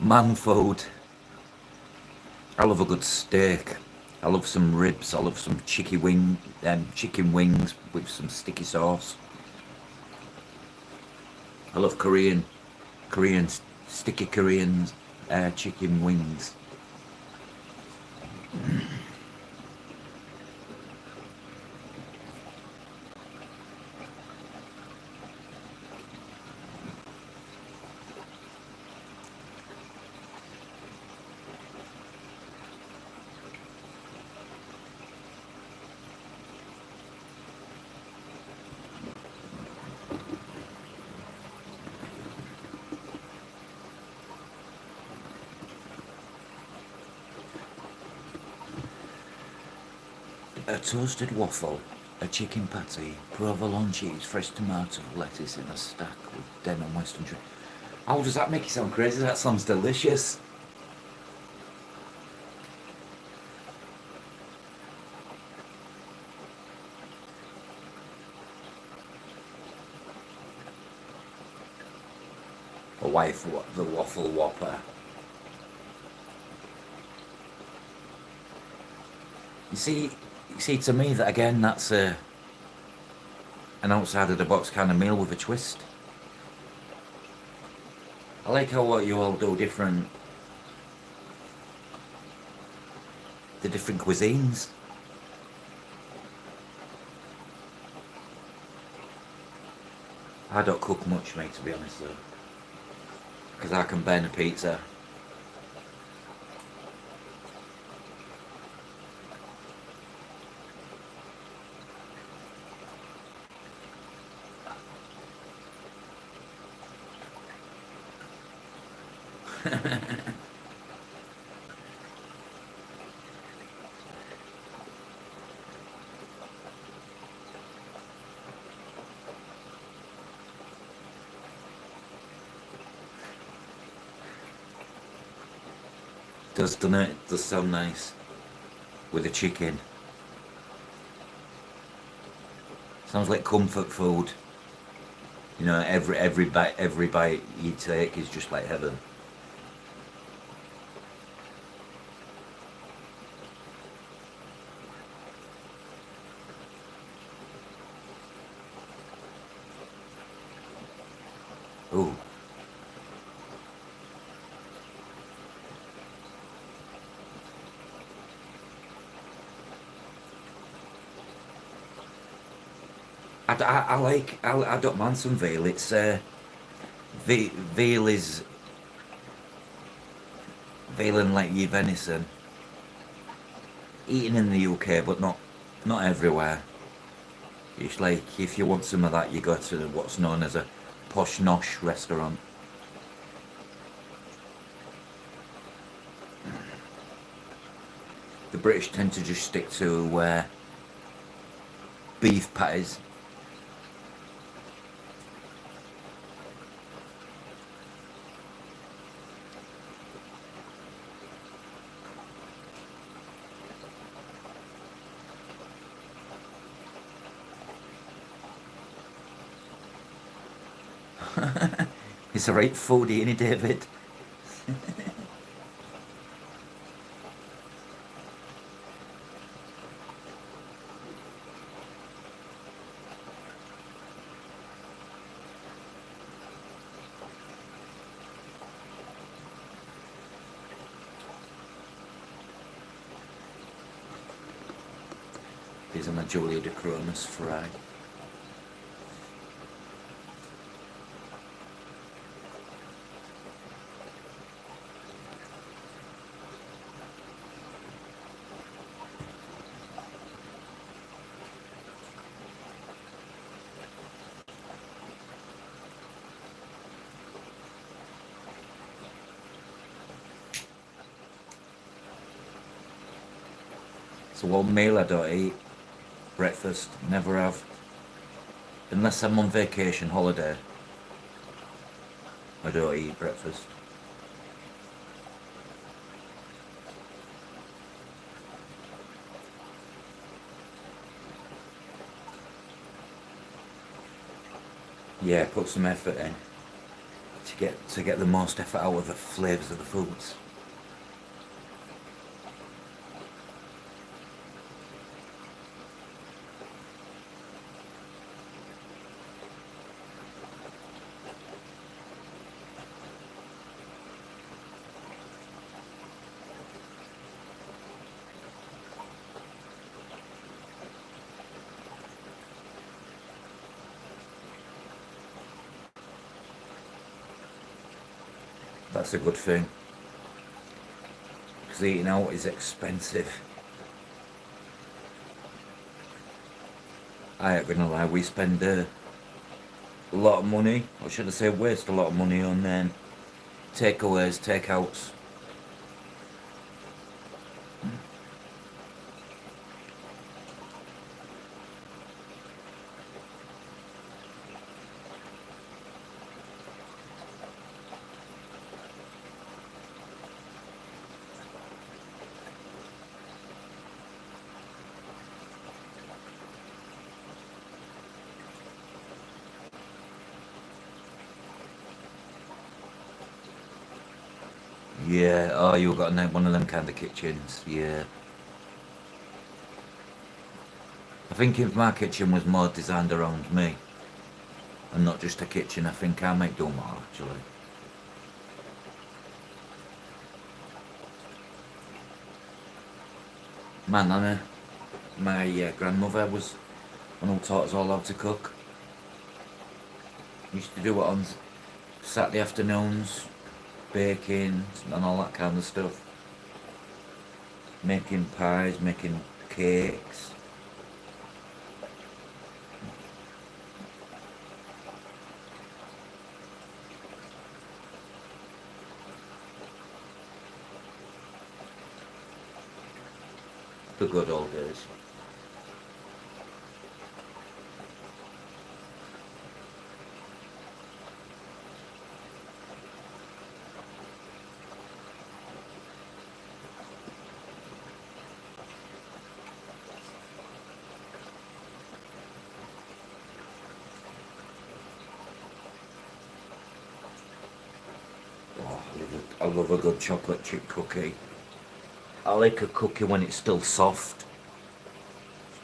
Speaker 1: Man food. I love a good steak. I love some ribs. I love some chicken wings with some sticky sauce. I love Korean sticky Korean chicken wings. A toasted waffle, a chicken patty, provolone cheese, fresh tomato, lettuce in a stack with denim western trim. How does that make you sound crazy? That sounds delicious. A wife, the waffle whopper. You see, to me, that again, that's an outside of the box kind of meal with a twist. I like how what you all do the different cuisines. I don't cook much, mate, to be honest, though, because I can burn a pizza. Doesn't it? It does sound nice with the chicken. Sounds like comfort food. You know, every bite you take is just like heaven. Ooh. I don't mind some veal. It's veal is veal and like your venison. Eaten in the UK, but not everywhere. It's like if you want some of that, you go to what's known as a posh nosh restaurant. The British tend to just stick to beef patties. It's a right foodie, ain't it, David? These are my Julia de Cronus fry. So one meal I don't eat. Breakfast, never have. Unless I'm on vacation, holiday, I don't eat breakfast. Yeah, put some effort in to get the most effort out of the flavours of the foods. That's a good thing, because eating out is expensive. I ain't gonna lie, we spend a lot of money, or should I say waste a lot of money on takeaways, takeouts. Yeah, oh, you got one of them kind of kitchens, yeah. I think if my kitchen was more designed around me, and not just a kitchen, I think I might do more, actually. My nana, my grandmother was one who taught us all how to cook. Used to do it on Saturday afternoons, baking and all that kind of stuff. Making pies, making cakes. The good old days. Oh, I love a good chocolate chip cookie. I like a cookie when it's still soft.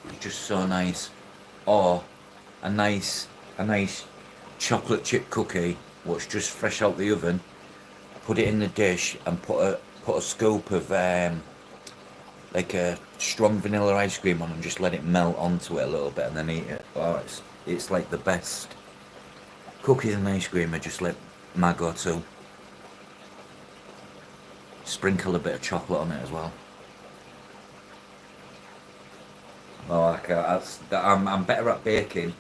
Speaker 1: It's just so nice. Or a nice a nice chocolate chip cookie what's just fresh out the oven. Put it in the dish and put a scoop of like a strong vanilla ice cream on and just let it melt onto it a little bit and then eat it. Oh, it's like the best. Cookies and ice cream are just like my go-to. Sprinkle a bit of chocolate on it as well. Oh, I'm better at baking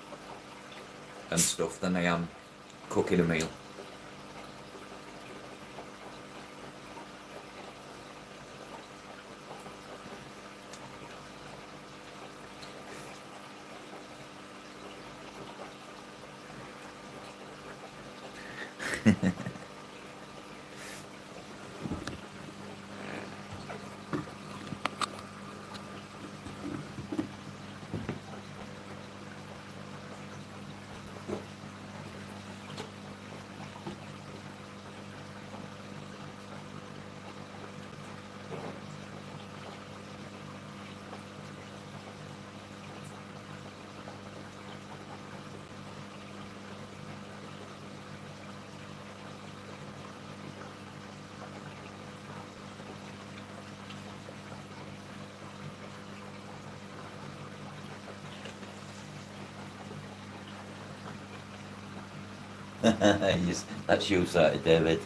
Speaker 1: and stuff than I am cooking a meal. Yes, that's you started, David.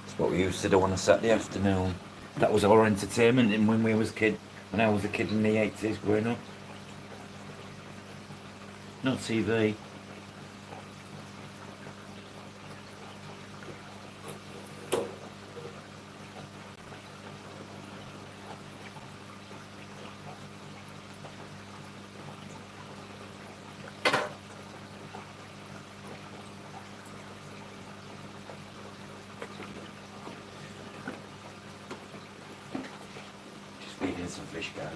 Speaker 1: It's what we used to do on a Saturday afternoon. That was our entertainment and when I was a kid in the 80s growing up. Not TV. fish, guys.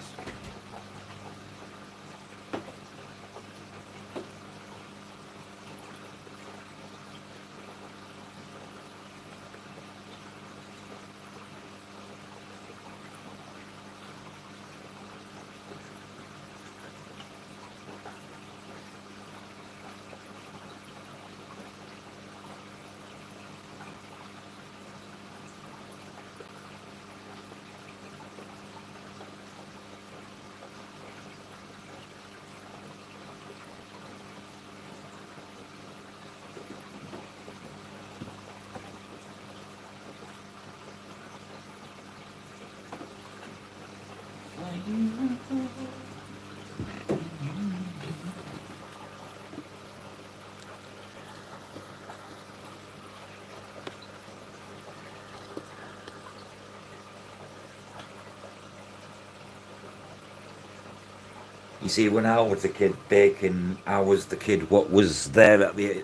Speaker 1: You see, when I was a kid baking, I was the kid what was there at the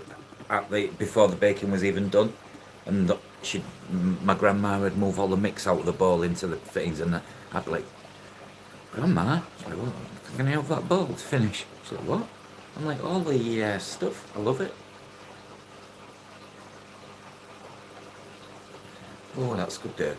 Speaker 1: before the baking was even done, and she, my grandma would move all the mix out of the bowl into the fittings, and I'd be like, Grandma, she's like, well, can I have that bowl to finish? She's like, what? I'm like, all the stuff, I love it. Oh, that's good, David.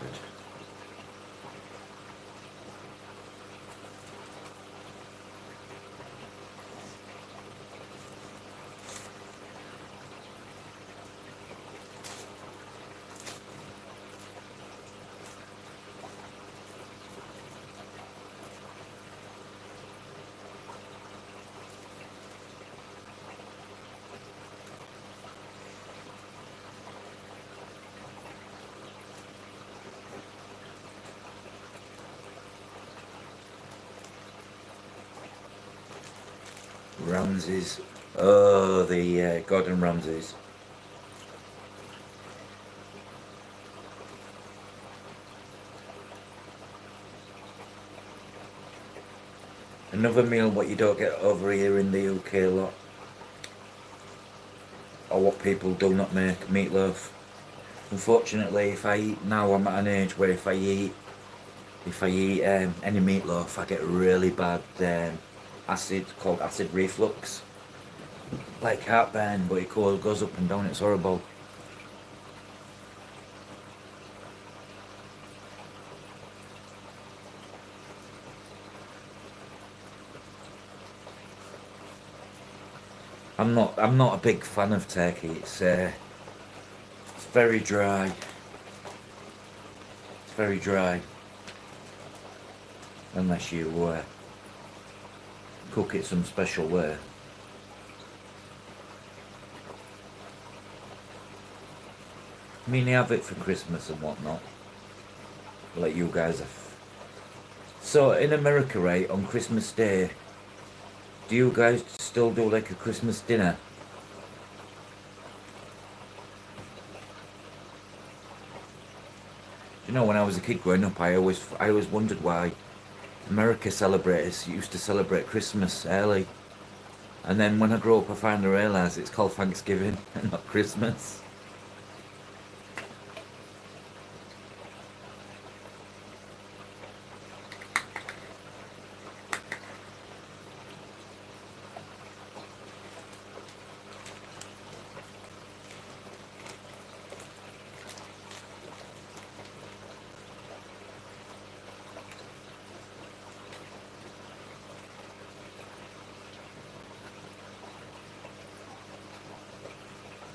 Speaker 1: Ramsay's. Oh, the Gordon Ramsay's. Another meal what you don't get over here in the UK a lot, or what people do not make, meatloaf. Unfortunately, if I eat now, I'm at an age where if I eat any meatloaf, I get really bad called acid reflux, like heartburn, but it goes up and down. It's horrible. I'm not a big fan of turkey. It's very dry. It's very dry unless you cook it some special way. I mean, they have it for Christmas and whatnot, like you guys have. So in America, right, on Christmas Day, do you guys still do like a Christmas dinner? You know, when I was a kid growing up, I always wondered why America used to celebrate Christmas early, and then when I grew up, I finally realised it's called Thanksgiving and not Christmas.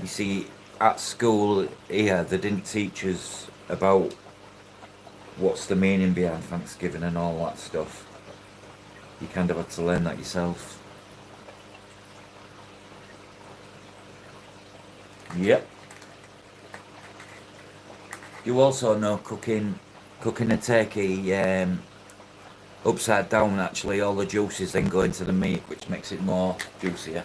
Speaker 1: You see, at school here, they didn't teach us about what's the meaning behind Thanksgiving and all that stuff. You kind of had to learn that yourself. Yep. You also know cooking a turkey upside down. Actually, all the juices then go into the meat, which makes it more juicier.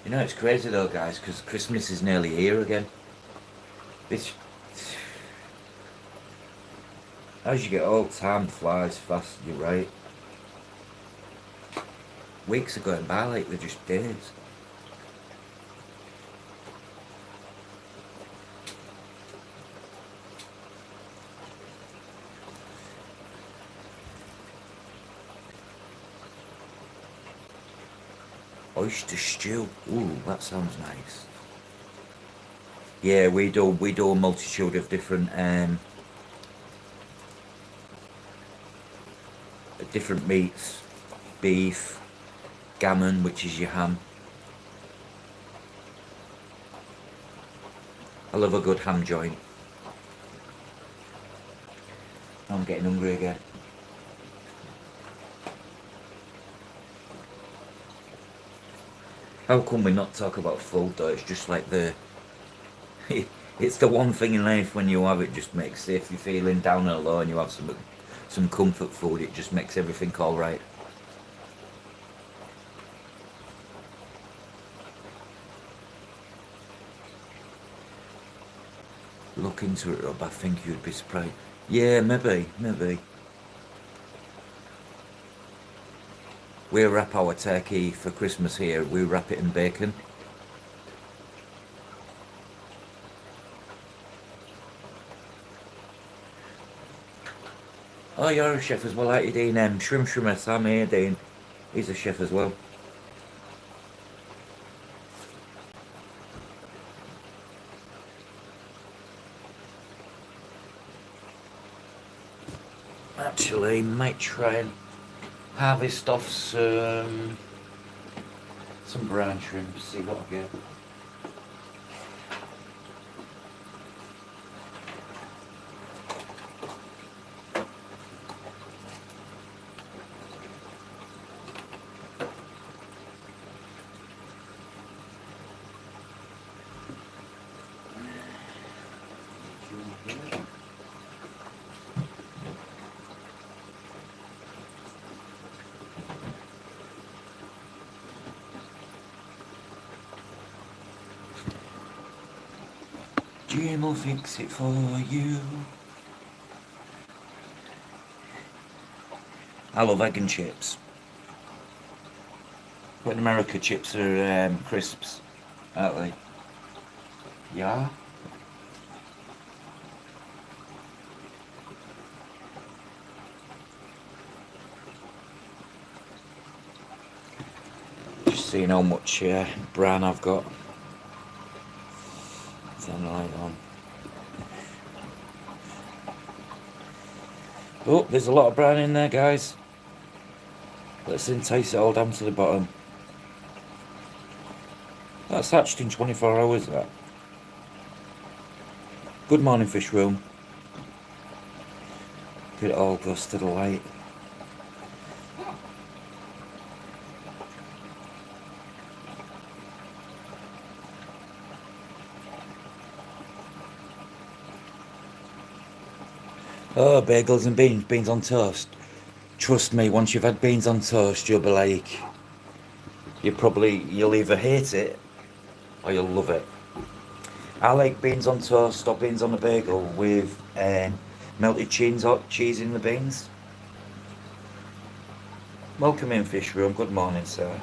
Speaker 1: You know, it's crazy though, guys, because Christmas is nearly here again. This, as you get old, time flies fast. You're right. Weeks are going by like they're just days. Oyster stew. Ooh, that sounds nice. Yeah, we do a multitude of different meats. Beef, gammon, which is your ham. I love a good ham joint. I'm getting hungry again. How come we not talk about food though? It's just like it's the one thing in life when you have it just makes, if you're feeling down and low and you have some comfort food, it just makes everything all right. Look into it, Rob. I think you'd be surprised. Yeah, maybe. We wrap our turkey for Christmas here. We wrap it in bacon. Oh, you're a chef as well, aren't you, Dean? Shrimmer Sam here, Dean. He's a chef as well. Actually, might try and harvest off some brine shrimp, see what I get. Jim will fix it for you. I love egg and chips. But in America, chips are crisps, aren't they? Yeah. Just seeing how much brine I've got. Turn the light on. Oh, there's a lot of brine in there, guys. Let's entice it all down to the bottom. That's hatched in 24 hours, that. Good morning, fish room. It all goes to the light. Oh, bagels and beans on toast. Trust me, once you've had beans on toast, you'll be like, you'll either hate it or you'll love it. I like beans on toast or beans on a bagel with melted cheese in the beans. Welcome in, fish room. Good morning, sir.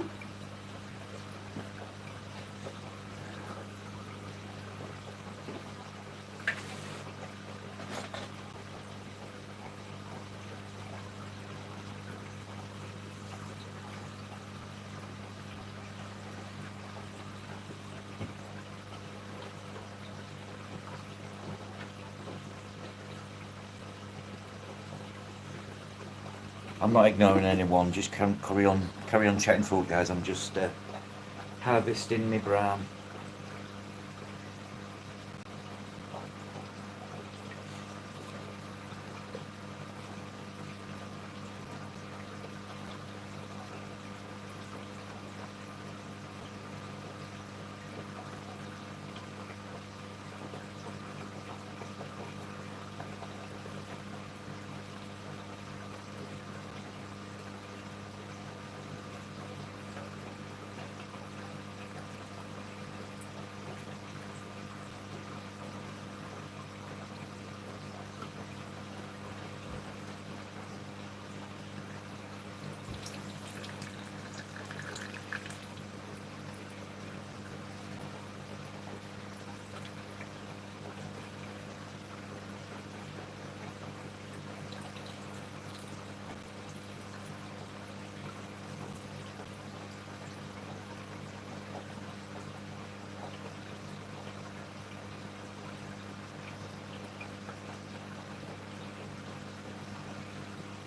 Speaker 1: I'm not ignoring anyone. Just carry on chatting food, guys. I'm just harvesting my brine.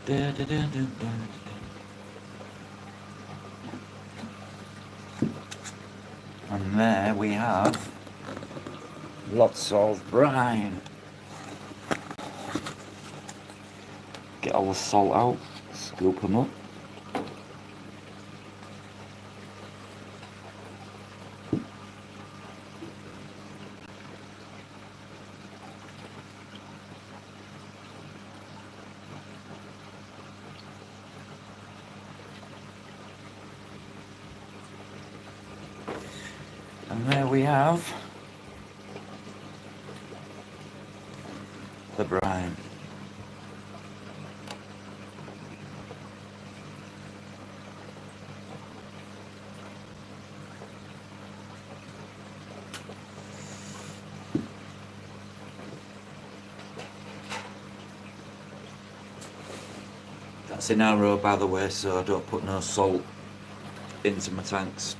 Speaker 1: Da, da, da, da, da. And there we have lots of brine. Get all the salt out, scoop them up. And there we have the brine. That's in arrow, by the way, so I don't put no salt into my tanks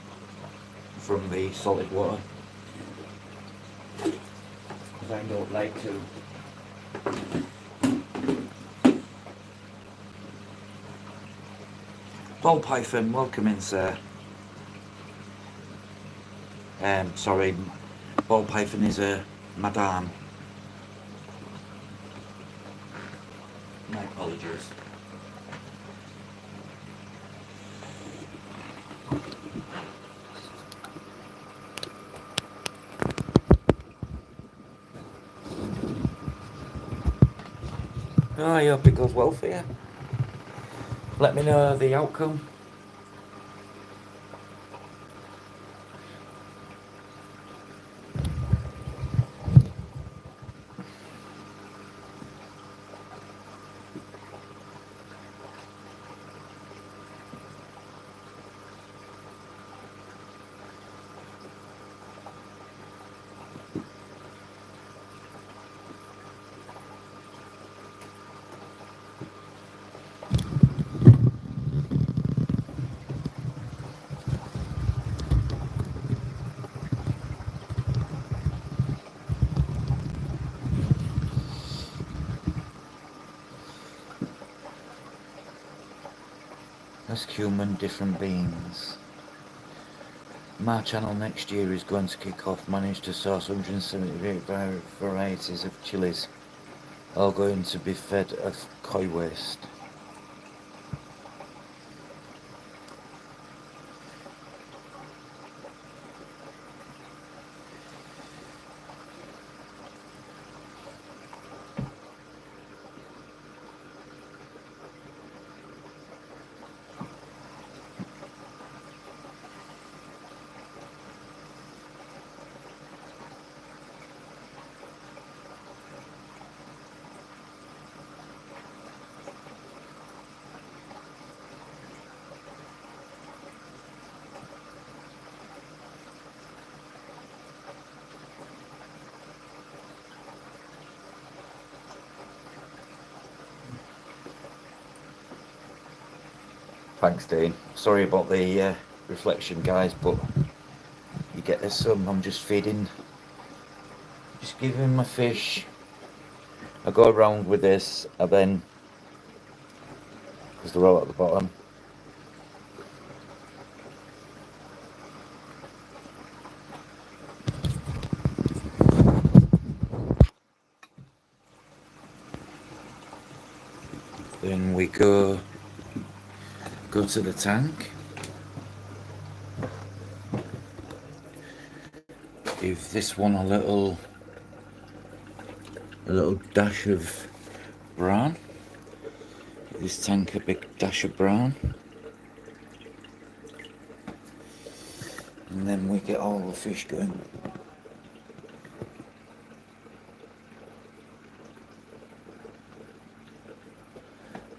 Speaker 1: from the salted water, because I don't like to. Ball python, welcome in, sir. Sorry, ball python is a madame. My apologies. Oh, I hope it goes well for you. Let me know the outcome. As cumin, different beans. My channel next year is going to kick off. Managed to source 178 varieties of chilies, all going to be fed of koi waste. Thanks, Dean. Sorry about the reflection, guys, but you get this some. I'm just feeding, just giving my fish. I go around with this, and then, because they're all at the bottom. Then we go to the tank. Give this one a little dash of brown. Give this tank a big dash of brown. And then we get all the fish going.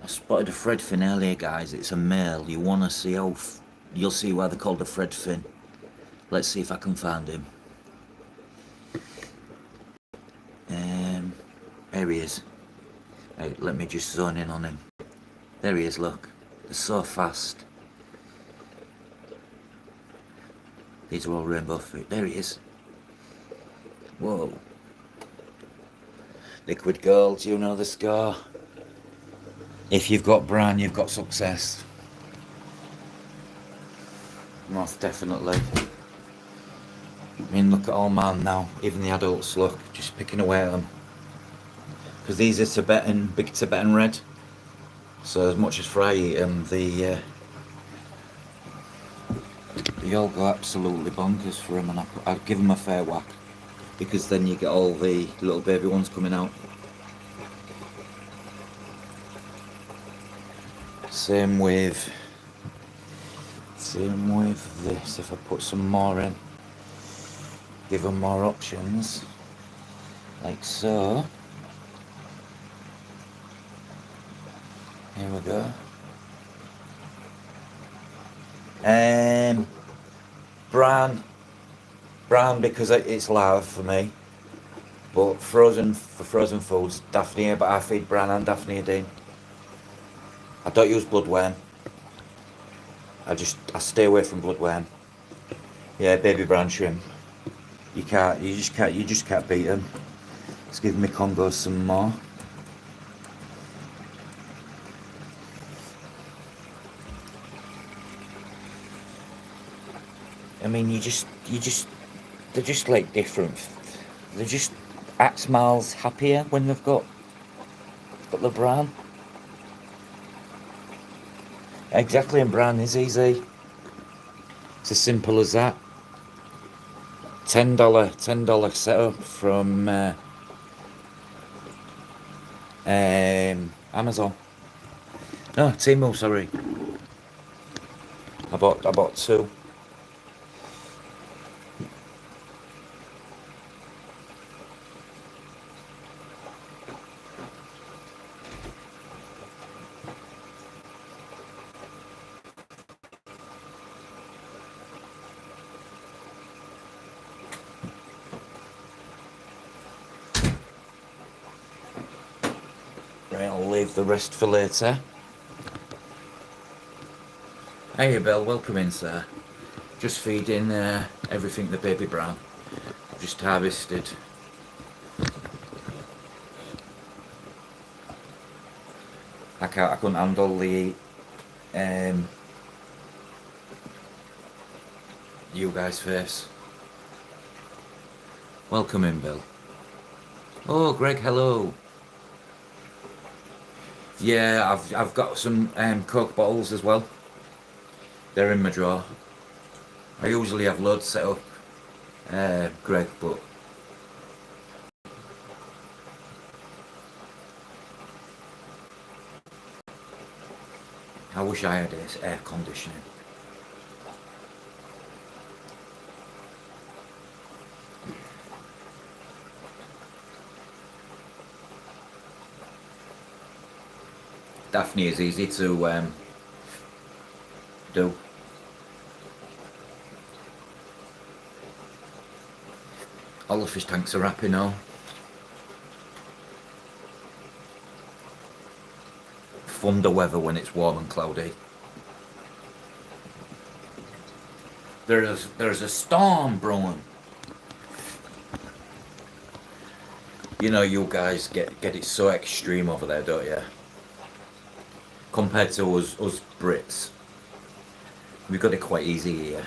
Speaker 1: I spotted a threadfin earlier, guys. It's a male. You want to see how... you'll see why they're called a threadfin. Let's see if I can find him. There he is. Hey, let me just zone in on him. There he is, look. They're so fast. These are all rainbow fish. There he is. Whoa. Liquid gold, you know the score. If you've got brine, you've got success. Most definitely. I mean, look at all mine now. Even the adults, look, just picking away at them. Because these are Tibetan, big Tibetan red. So as much as fry eat them, they all go absolutely bonkers for them, and I'd give them a fair whack. Because then you get all the little baby ones coming out. Same with this. If I put some more in, give them more options, like so. Here we go. Brown because it's live for me. But frozen foods, Daphnia. But I feed Bran and Daphnia Dean. I don't use bloodworm. I stay away from bloodworm. Yeah, baby brown shrimp. You just can't beat them. Let's give me Congos some more. I mean, they're just like different. They just act miles happier when they've got the brand. Exactly, and brand is easy. It's as simple as that. $10 setup from Amazon. No, Temu. Sorry, I bought two. Right, I'll leave the rest for later. Hiya Bill, welcome in sir. Just feeding everything the baby brown. Just harvested. I couldn't handle the you guys' face. Welcome in Bill. Oh Greg, hello. Yeah, I've got some Coke bottles as well. They're in my drawer. I usually have loads set up, Greg, but I wish I had air conditioning. Daphne is easy to do. All the fish tanks are happy now. Thunder weather when it's warm and cloudy. There's a storm brewing. You know, you guys get it so extreme over there, don't you? Compared to us Brits, we've got it quite easy here.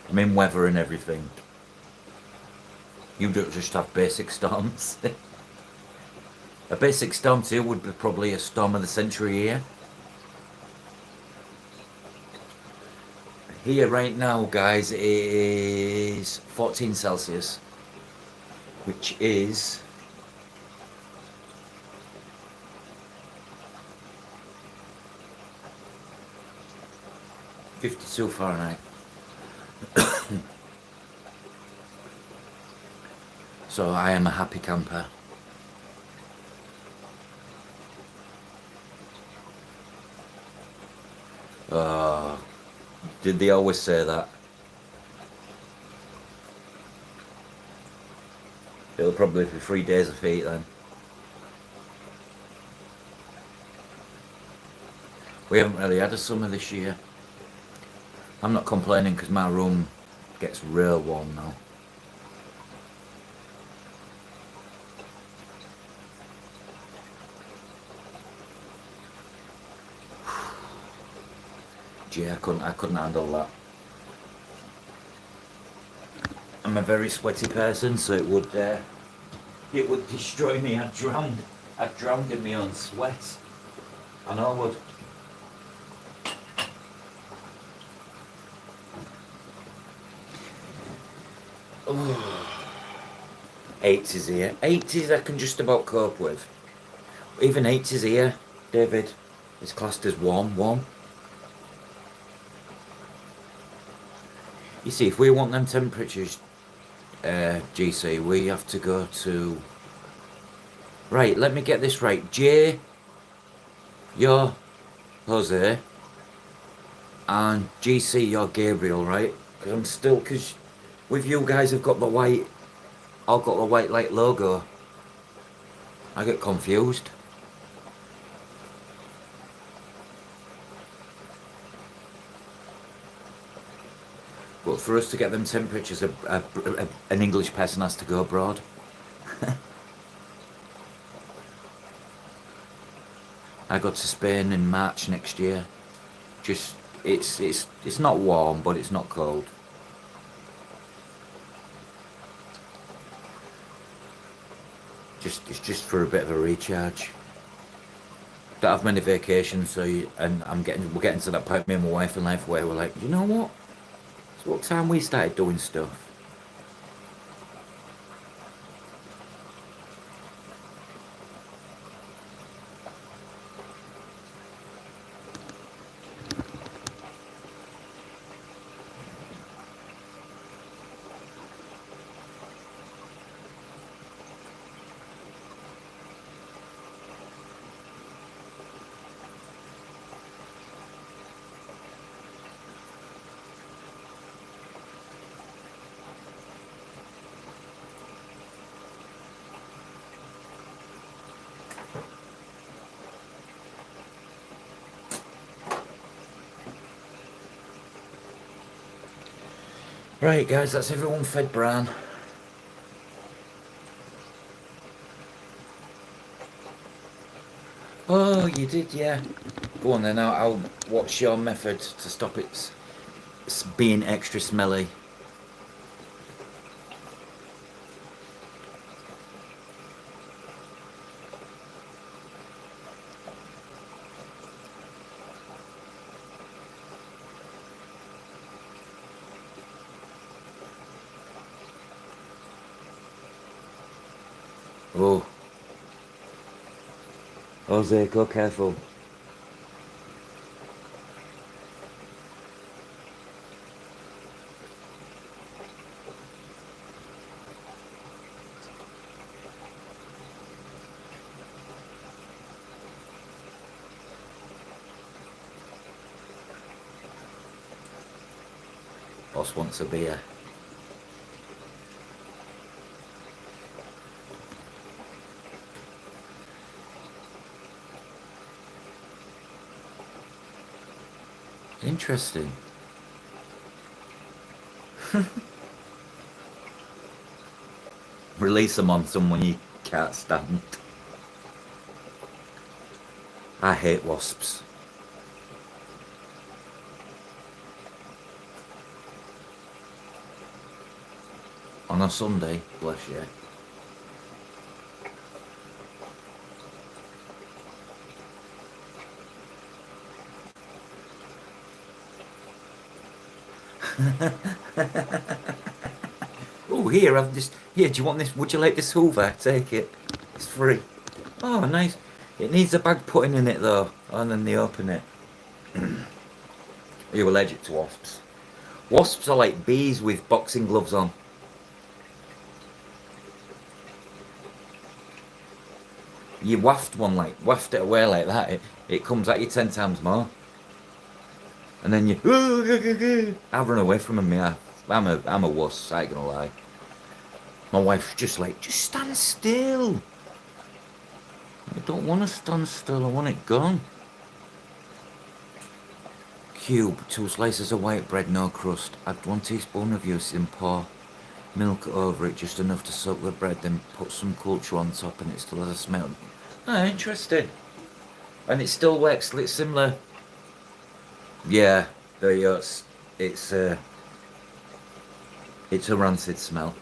Speaker 1: I mean, weather and everything. You don't just have basic storms. A basic storm here would be probably a storm of the century here. Here right now, guys, it is 14 Celsius, which is 52 Fahrenheit. So I am a happy camper. Did they always say that? It'll probably be 3 days of heat then. We haven't really had a summer this year. I'm not complaining because my room gets real warm now. Yeah, I couldn't handle that. I'm a very sweaty person, so it would destroy me. I'd drown in my own sweat. I know I would. Oh, 80s here. 80s I can just about cope with. Even 80s here, David, is classed as warm. You see, if we want them temperatures, GC, we have to go to... Right, let me get this right. J, you're Jose, and GC, you're Gabriel, right? Because with you guys, I've got the white, I've got the white light logo. I get confused. But for us to get them temperatures, an English person has to go abroad. I go to Spain in March next year. Just it's not warm, but it's not cold. It's just for a bit of a recharge. Don't have many vacations, so we're getting to that point, me and my wife in life, where we're like, you know what? It's what time we started doing stuff. Right, guys, that's everyone fed brine. Oh, you did, yeah. Go on then, what's your method to stop it being extra smelly? Oh, Jose, go careful. Boss wants a beer. Interesting. Release them on someone you can't stand. I hate wasps. On a Sunday, bless you. Oh, here, here, do you want this? Would you like this Hoover? Take it. It's free. Oh, nice. It needs a bag putting in it, though. And then they open it. Are you allergic to wasps? Wasps are like bees with boxing gloves on. You waft it away like that, it comes at you 10 times more. And then you, I run away from them, yeah. I'm a wuss, I ain't gonna lie. My wife's just like, just stand still. I don't want to stand still, I want it gone. Cube, 2 slices of white bread, no crust. Add 1 teaspoon of juice and pour milk over it, just enough to soak the bread, then put some culture on top and it still has a smell. Ah, interesting. And it still works, it's similar. Yeah, It's a rancid smell.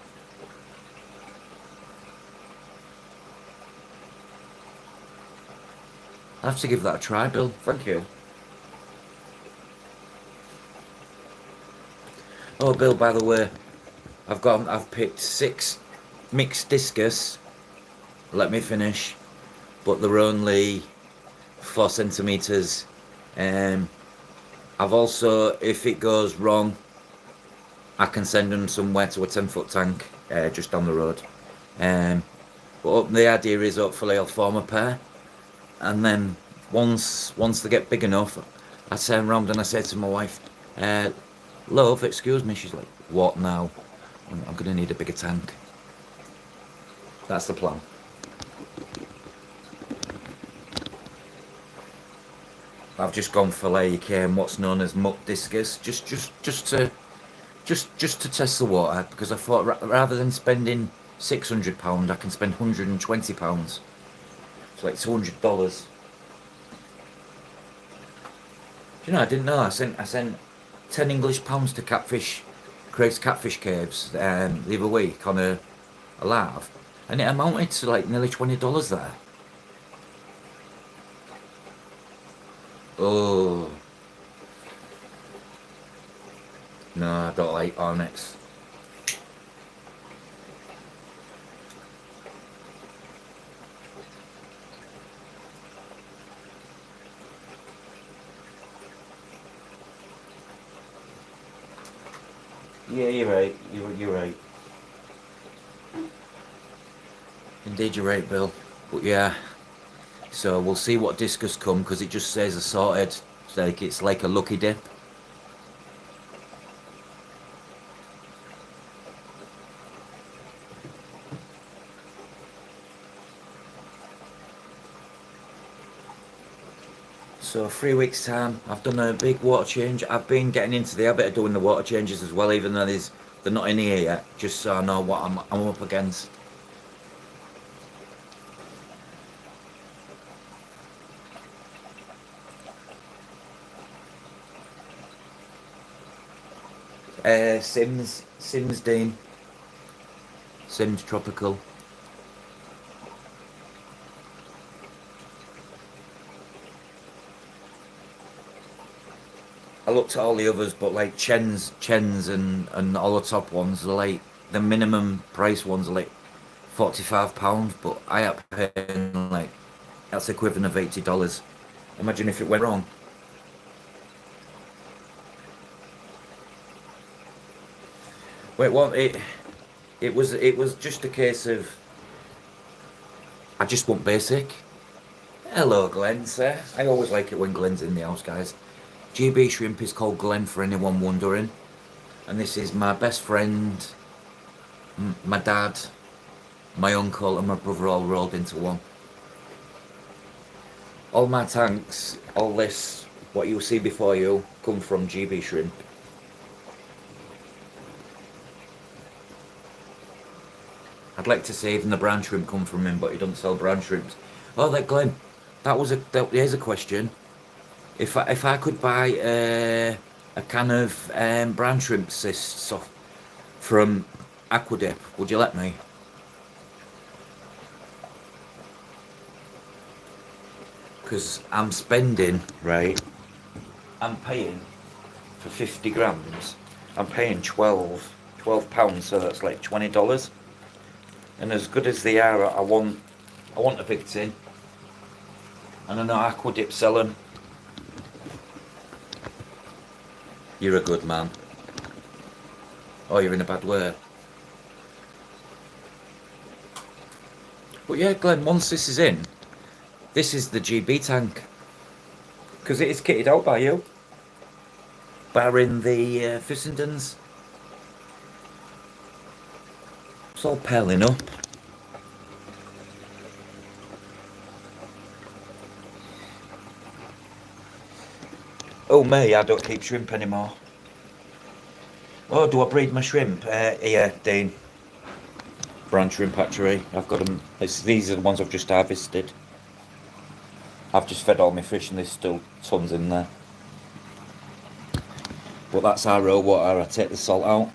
Speaker 1: I'll have to give that a try, Bill. Thank you. Oh, Bill, by the way, I've picked 6 mixed discus. Let me finish. But they're only 4 centimeters. I've also, if it goes wrong, I can send them somewhere to a 10-foot tank just down the road. But the idea is hopefully I'll form a pair, and then once they get big enough, I turn around and I say to my wife, "Love, excuse me." She's like, "What now?" I'm gonna need a bigger tank. That's the plan. I've just gone for like what's known as muck discus, just to test the water, because I thought rather than spending £600, I can spend £120. It's like $200. Do you know? I didn't know. I sent £10 to Craig's Catfish Caves the other week on a laugh, and it amounted to like nearly $20 there. Oh no, I don't like onyx. Yeah, you're right. You're right. Indeed, you're right, Bill. But yeah, so we'll see what discus come, because it just says assorted. It's like a lucky dip. So 3 weeks time, I've done a big water change. I've been getting into the habit of doing the water changes as well, even though they're not in here yet, just so I know what I'm up against. Sims Dean, Sims Tropical. I looked at all the others, but like Chen's and all the top ones are like the minimum price ones are like £45, but I up paying like that's equivalent of $80. Imagine if it went wrong. Wait, what? It was just a case of I just want basic. Hello, Glenn, sir. I always like it when Glenn's in the house, guys. GB Shrimp is called Glenn for anyone wondering, and this is my best friend, my dad, my uncle, and my brother all rolled into one. All my tanks, all this, what you see before you, come from GB Shrimp. I'd like to say even the brown shrimp come from him, but he doesn't sell brown shrimps. Oh, that Glenn, here's a question. If I could buy a can of brown shrimp cysts from Aquadip, would you let me? Because I'm spending, right, I'm paying for 50 grams, I'm paying £12, so that's like $20. And as good as they are, I want a big tin. And I know Aquadip sell them. You're a good man. Oh, you're in a bad way. But yeah, Glenn, once this is in, this is the GB tank. Because it is kitted out by you. Barring the Fissendens. It's all pelling up. Oh me, I don't keep shrimp anymore. Oh, do I breed my shrimp? Yeah, Dean. Brown shrimp hatchery. I've got them. These are the ones I've just harvested. I've just fed all my fish and there's still tons in there. But that's our raw water. I take the salt out.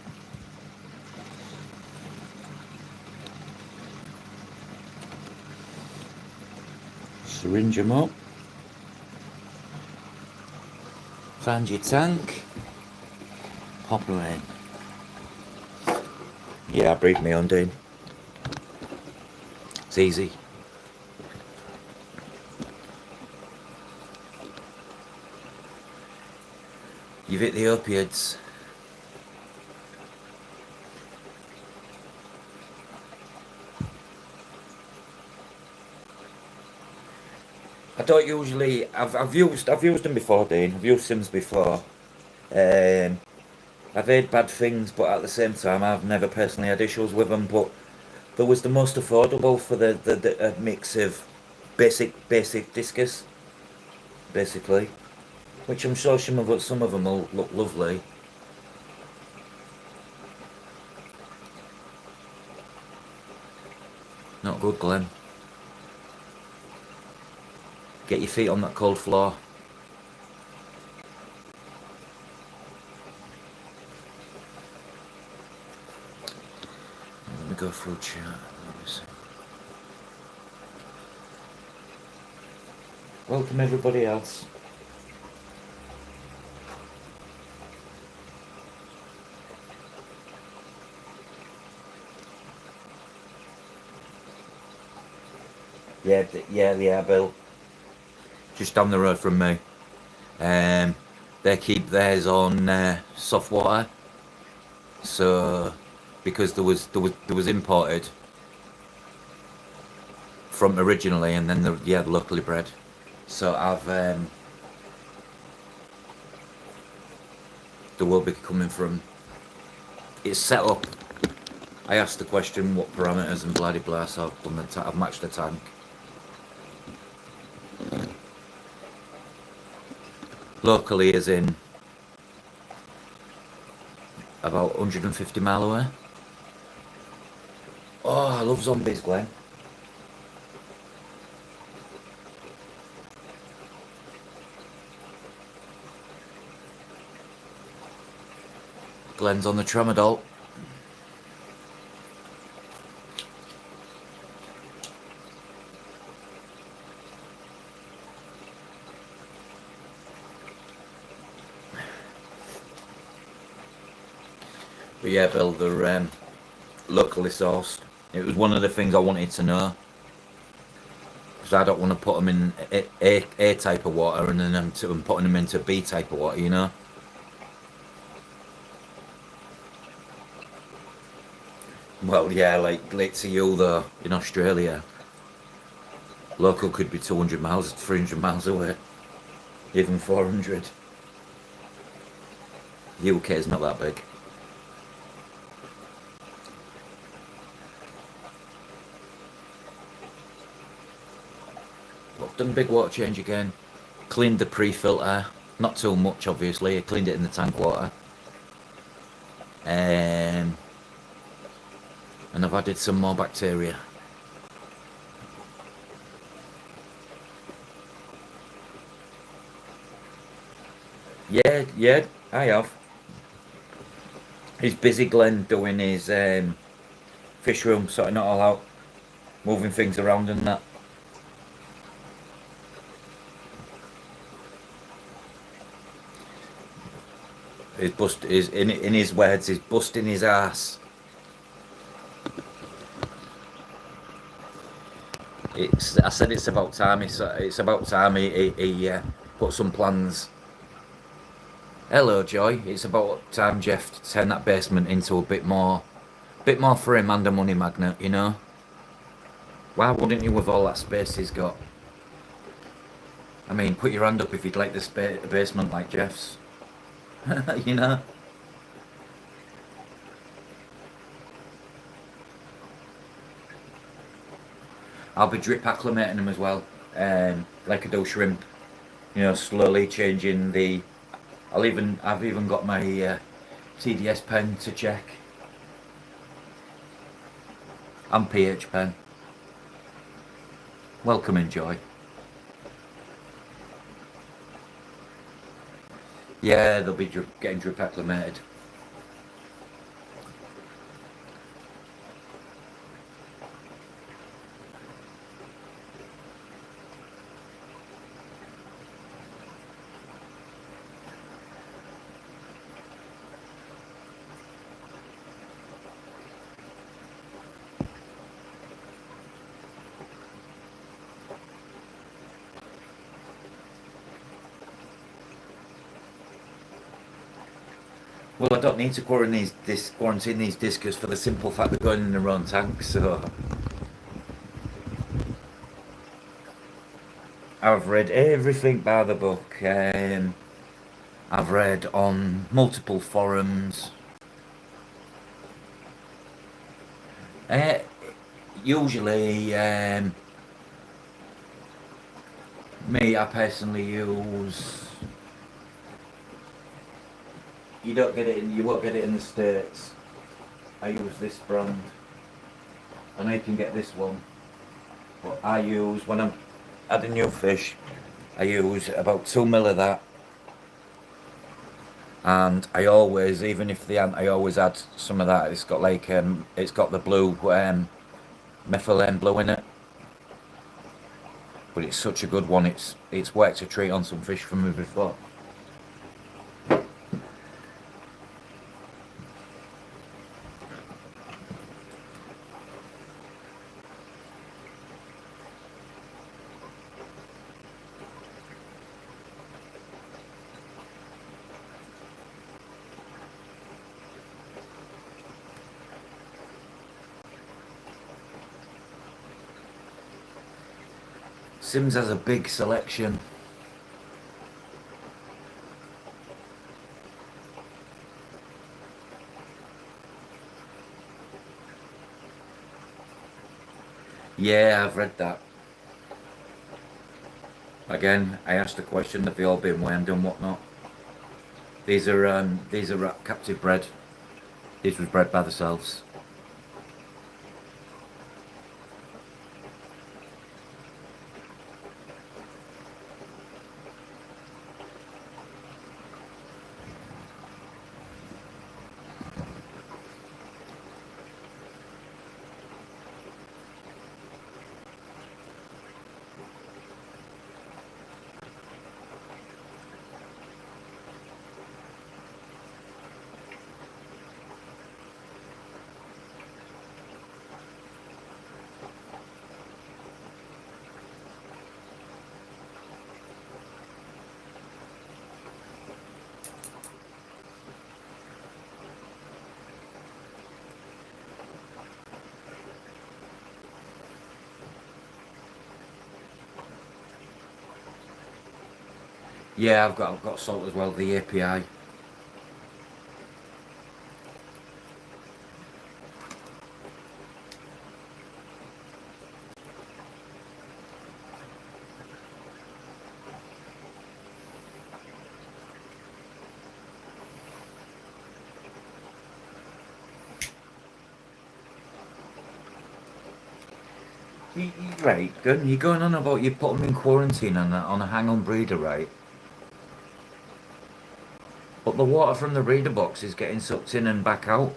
Speaker 1: Syringe them up. Find your tank. Pop them in. Yeah, I breathe me undine. It's easy. You've hit the opioids. I don't usually. I've used them before, Dean. I've used Sims before. I've heard bad things, but at the same time, I've never personally had issues with them. But there was the most affordable for the mix of basic discus, basically, which I'm sure some of them will look lovely. Not good, Glenn. Get your feet on that cold floor. Let me go through chat. Let me see. Welcome everybody else. Yeah, Bill. Just down the road from me. They keep theirs on soft water. So because there was imported from originally, and then they're locally bred. So I've there will be coming from. It's set up. I asked the question what parameters and blah blah. So I've matched the tank. Locally, as in about 150 mile away. Oh, I love zombies, Glenn. Glenn's on the tramadol. But yeah, Bill, they're locally sourced. It was one of the things I wanted to know. Because I don't want to put them in A type of water and then I'm putting them into B type of water, you know? Well, yeah, like Lake to you though, in Australia. Local could be 200 miles, 300 miles away. Even 400. UK is not that big. Done big water change again. Cleaned the pre-filter. Not too much, obviously. I cleaned it in the tank water. And I've added some more bacteria. Yeah, I have. He's busy, Glenn, doing his fish room, sorting it all out. Moving things around and that. In his words, he's busting his ass. I said it's about time. It's about time he put some plans. Hello, Joy. It's about time Jeff turned that basement into a bit more for him and a money magnet. You know. Why wouldn't you with all that space he's got? I mean, put your hand up if you'd like the basement like Jeff's. You know. I'll be drip acclimating them as well, like I do shrimp. You know, slowly changing the. I've even got my TDS pen to check. And pH pen. Welcome, enjoy. Yeah, they'll be getting drip acclimated. Well, I don't need to quarantine these discus for the simple fact they're going in their own tank. So I've read everything by the book. I've read on multiple forums. Uh, Usually, me, I personally use. You won't get it in the States. I use this brand, and I can get this one. But I use when I'm adding new fish, I use about 2 mil of that, and I always, even if they aren't, I always add some of that. It's got the blue methylene blue in it, but it's such a good one. It's worked a treat on some fish for me before. Sims has a big selection. Yeah, I've read that. Again, I asked a question, have they all been weaned and whatnot? These are captive bred. These was bred by themselves. Yeah, I've got salt as well, the API. Right, good. You're going on about you put them in quarantine on a hang-on breeder, right? But the water from the breeder box is getting sucked in and back out.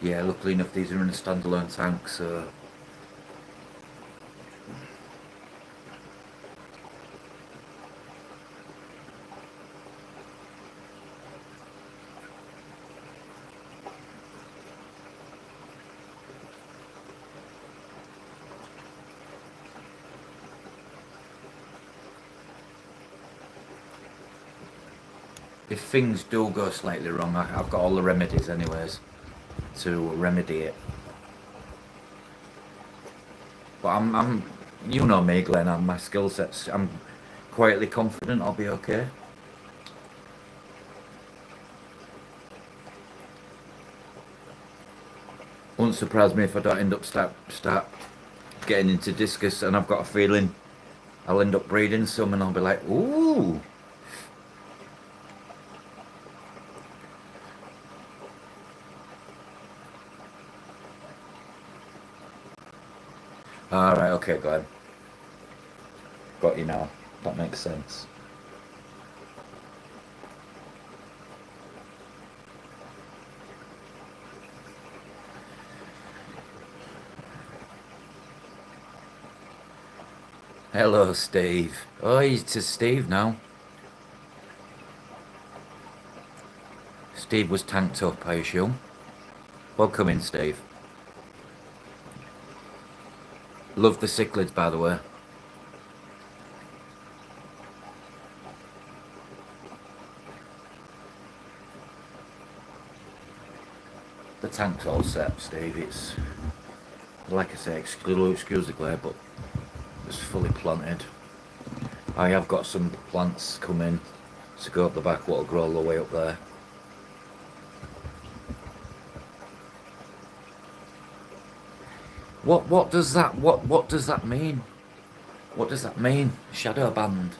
Speaker 1: Yeah, luckily enough these are in a standalone tank, so if things do go slightly wrong, I've got all the remedies anyways to remedy it. But you know me, Glenn, my skill sets, I'm quietly confident I'll be okay. Won't surprise me if I don't end up start getting into discus, and I've got a feeling I'll end up breeding some and I'll be like, ooh. Alright, okay, go got you now. That makes sense. Hello, Steve. Oh, it's Steve now. Steve was tanked up, I assume. Welcome in, Steve. Love the cichlids, by the way. The tank's all set, Steve. It's, like I say, excuse the glare, but it's fully planted. I have got some plants coming to go up the back, what'll grow all the way up there. What does that mean? What does that mean? Shadow band?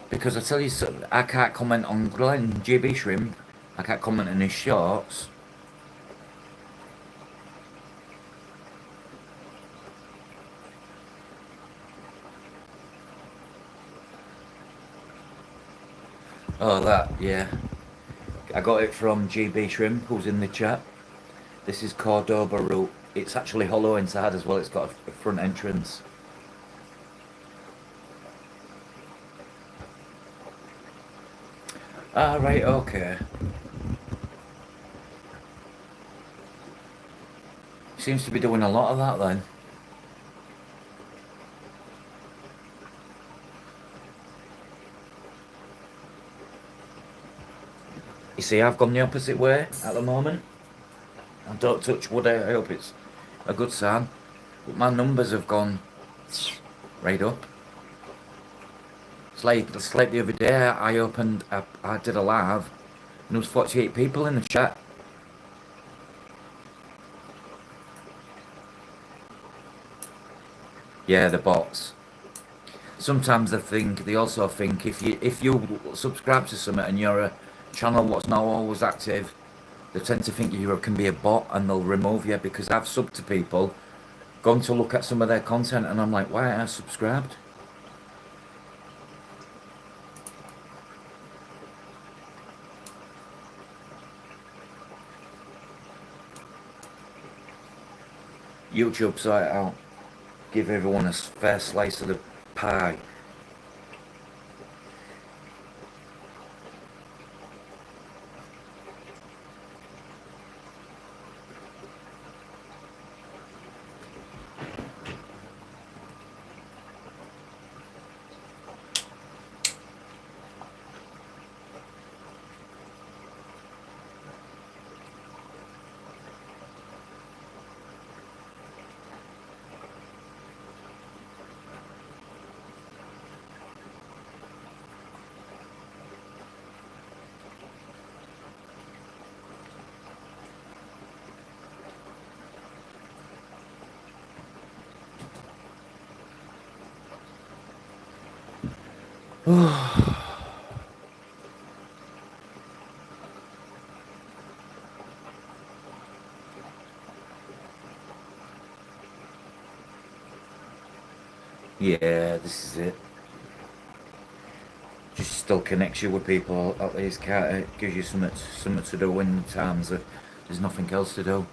Speaker 1: Because I tell you, I can't comment on Glenn GB Shrimp. I can't comment on his shorts. Oh, that, yeah. I got it from GB Shrimp, who's in the chat. This is Cordoba root. It's actually hollow inside as well. It's got a front entrance. Ah, right, okay. Seems to be doing a lot of that then. You see, I've gone the opposite way at the moment. I don't touch wood. I hope it's a good sign. But my numbers have gone right up. It's like the other day I did a live and there was 48 people in the chat. Yeah, the bots. Sometimes they also think if you subscribe to something and you're a channel what's not always active, they tend to think you can be a bot and they'll remove you, because I've subbed to people, gone to look at some of their content and I'm like, why aren't I subscribed? YouTube sort it out. Give everyone a fair slice of the pie. Yeah, this is it. Just still connects you with people at least, can't it? Gives you something to do when times that there's nothing else to do.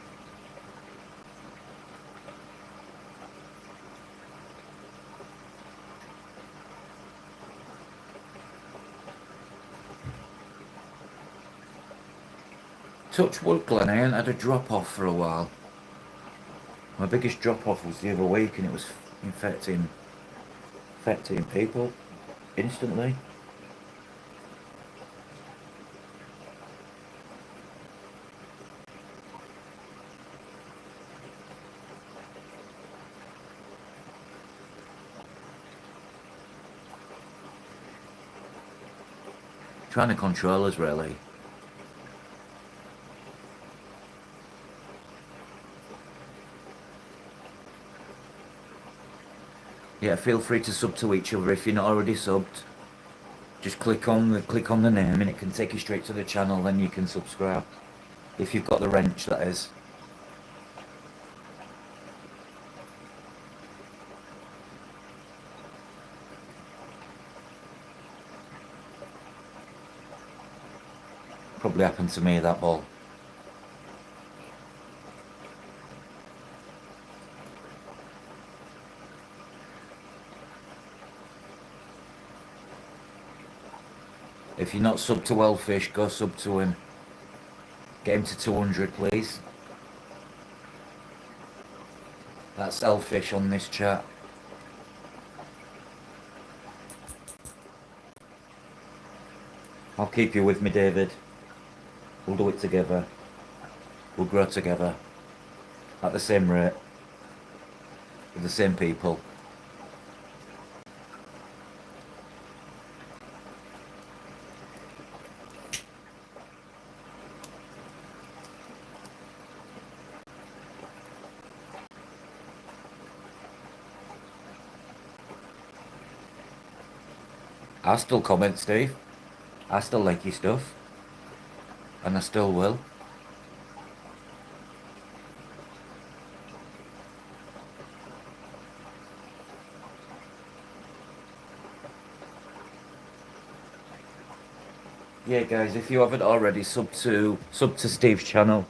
Speaker 1: Touch wood, Glenn, I ain't had a drop off for a while. My biggest drop off was the other week and it was infecting people instantly. Trying to control us, really. Yeah, feel free to sub to each other if you're not already subbed. Just click on the name and it can take you straight to the channel, then you can subscribe. If you've got the wrench, that is. Probably happened to me, that ball. If you're not sub to Elfish, go sub to him. Get him to 200, please. That's Elfish on this chat. I'll keep you with me, David. We'll do it together. We'll grow together. At the same rate. With the same people. I still comment, Steve. I still like your stuff. And I still will. Yeah, guys, if you haven't already, sub to Steve's channel.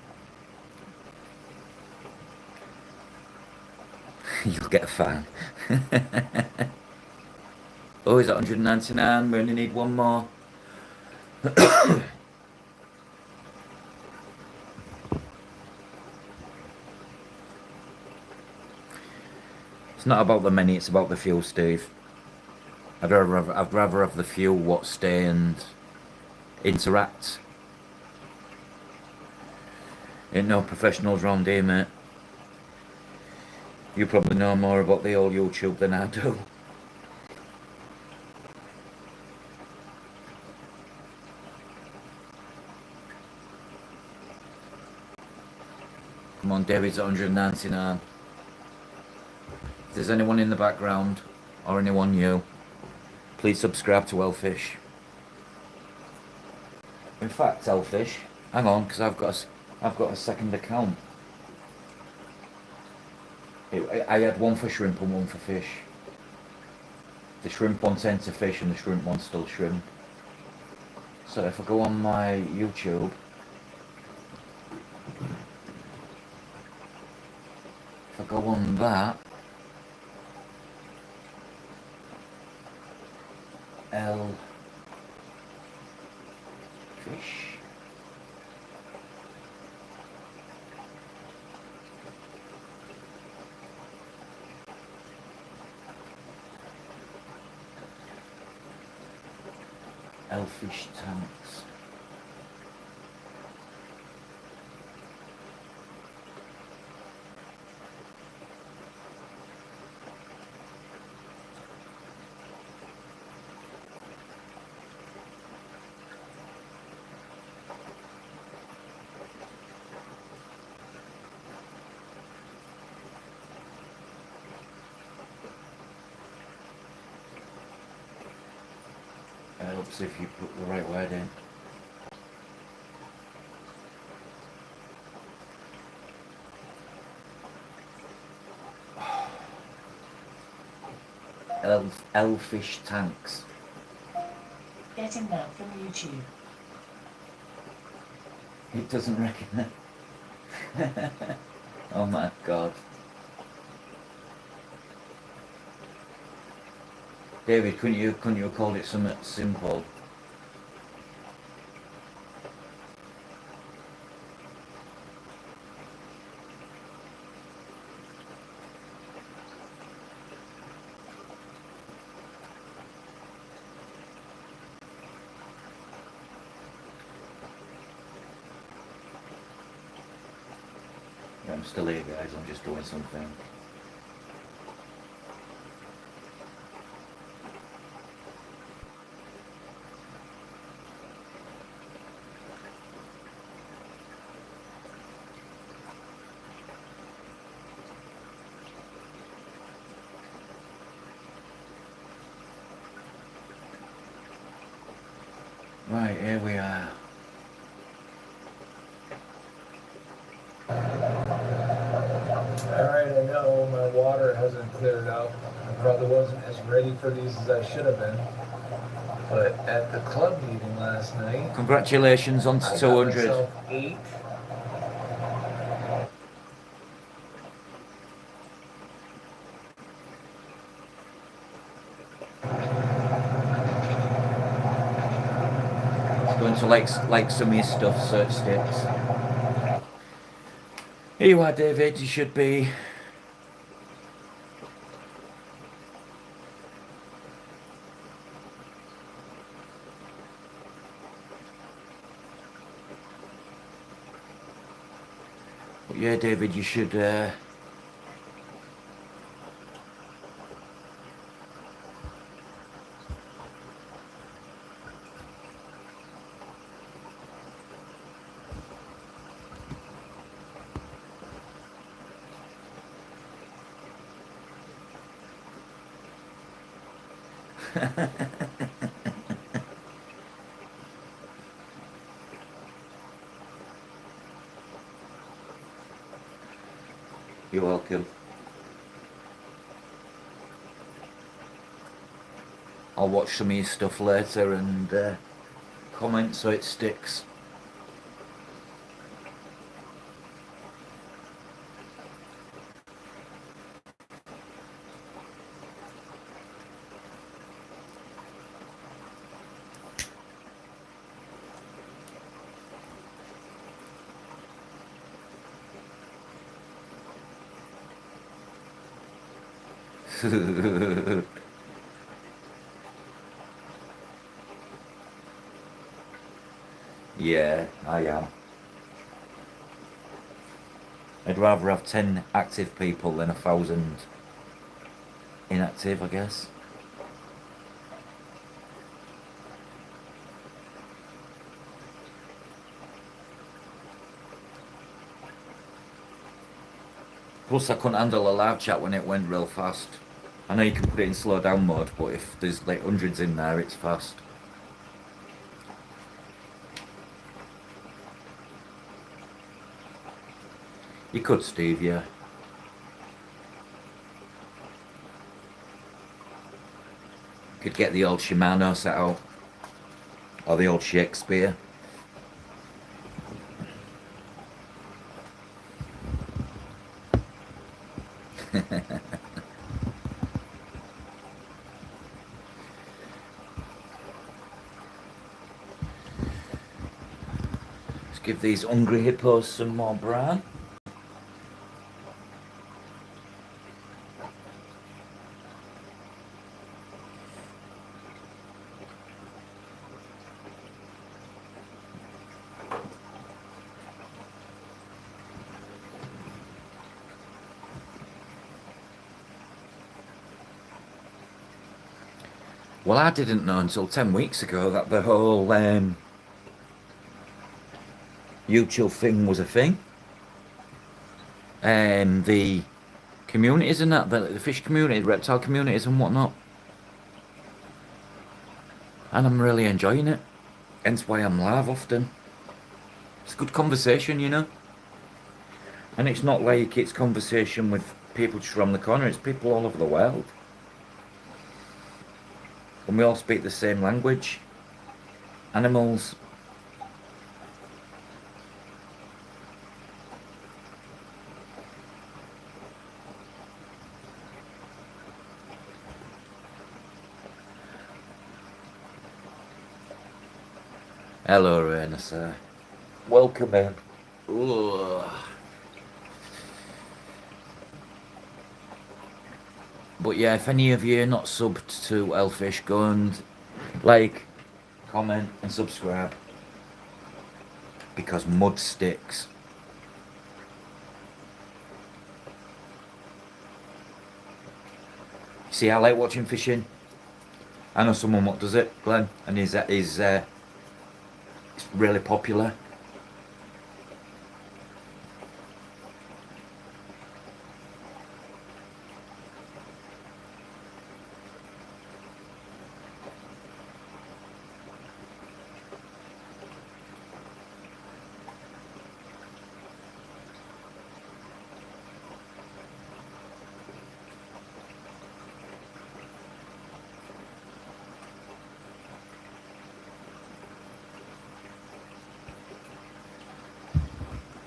Speaker 1: You'll get a fan. Oh, he's at 199. We only need one more. It's not about the many, it's about the few, Steve. I'd rather have the few what stay and interact. Ain't no professionals round here, mate. You probably know more about the old YouTube than I do. Come on, David's at 199. If there's anyone in the background, or anyone new, please subscribe to Elfish. In fact, Elfish, hang on, because I've got a second account. I had one for shrimp and one for fish. The shrimp one tends to fish and the shrimp one's still shrimp. So if I go on my YouTube, if I go on that, Fish. Fish tanks. Helps if you put the right word in. Fish tanks.
Speaker 2: Getting that from YouTube.
Speaker 1: It doesn't recognise. Oh my god. David, couldn't you have called it something simple? Yeah, I'm still here, guys. I'm just doing something. Right, here we are.
Speaker 3: Alright, I know my water hasn't cleared up. I probably wasn't as ready for these as I should have been. But at the club meeting last night,
Speaker 1: Congratulations on to
Speaker 3: I got
Speaker 1: 200.
Speaker 3: myself 8.
Speaker 1: It's going to like some of your stuff, so it sticks. Here you are, David. You should be. But yeah, David, you should. You're welcome. I'll watch some of your stuff later and comment so it sticks. Yeah, I am. I'd rather have 10 active people than 1,000 inactive, I guess. Plus, I couldn't handle a live chat when it went real fast. I know you can put it in slow down mode, but if there's like hundreds in there, it's fast. You could, Steve, yeah. Could get the old Shimano set out. Or the old Shakespeare. Let's give these hungry hippos some more brine. Well, I didn't know until 10 weeks ago that the whole YouTube thing was a thing. The communities and that, the fish community, reptile communities and whatnot. And I'm really enjoying it. Hence why I'm live often. It's a good conversation, you know. And it's not like it's conversation with people just around the corner, it's people all over the world. And we all speak the same language. Animals. Hello, Raina, sir. Welcome in. Ugh. But yeah, if any of you are not subbed to Elfish, go and like, comment and subscribe. Because mud sticks. See, I like watching fishing. I know someone what does it, Glenn, and it's really popular.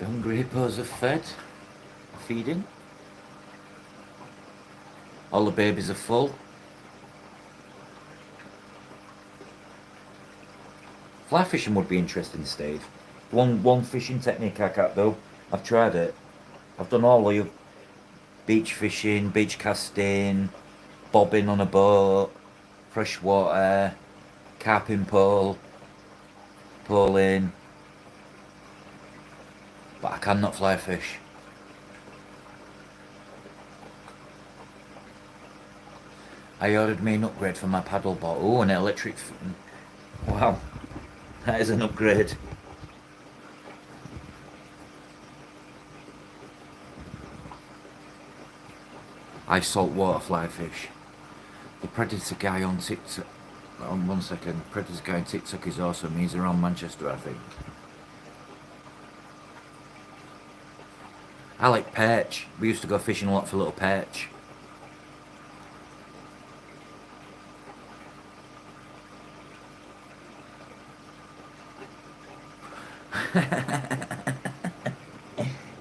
Speaker 1: The hungry hippos are fed, feeding. All the babies are full. Fly fishing would be interesting, Steve. One fishing technique I can't do. I've tried it. I've done all the beach fishing, beach casting, bobbing on a boat, freshwater, carping pole, poling, but I cannot fly fish. I ordered me an upgrade for my paddle boat. Oh, an electric. Wow, that is an upgrade. I saltwater fly fish. The Predator guy on TikTok. On 1 second, Predator guy on TikTok is awesome. He's around Manchester, I think. I like perch. We used to go fishing a lot for little perch.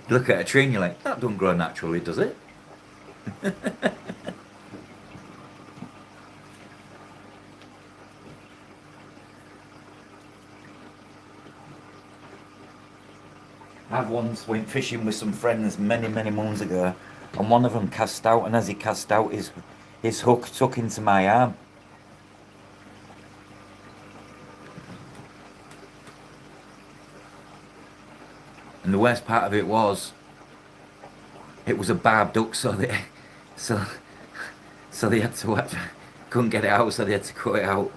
Speaker 1: Look at a tree and you're like, that don't grow naturally, does it? I once went fishing with some friends many moons ago, and one of them cast out, and as he cast out, his hook took into my arm. And the worst part of it was a barbed hook, so they had to couldn't get it out, so they had to cut it out.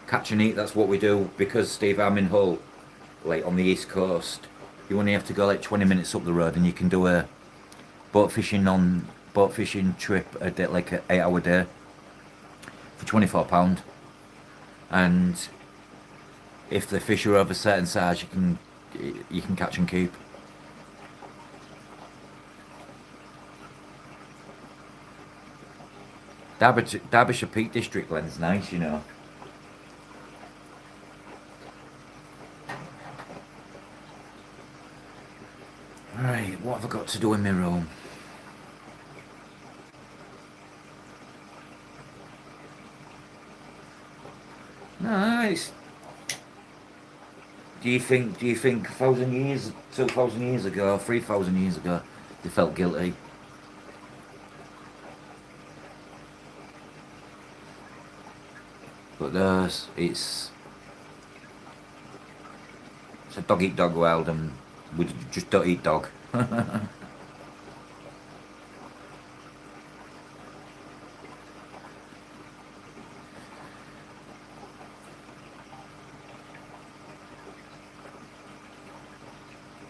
Speaker 1: Catch and eat, that's what we do, because Steve, I'm in Hull, like on the east coast. You only have to go like 20 minutes up the road and you can do a boat fishing trip a day, like an 8-hour day for £24. And if the fish are over a certain size, you can catch and keep. Derbyshire Peak District Glen's nice, you know. Right, what have I got to do in my room? Nice. Do you think 1,000 years, 2,000 years ago, 3,000 years ago, they felt guilty? But it's a dog eat dog world, and we just don't eat dog.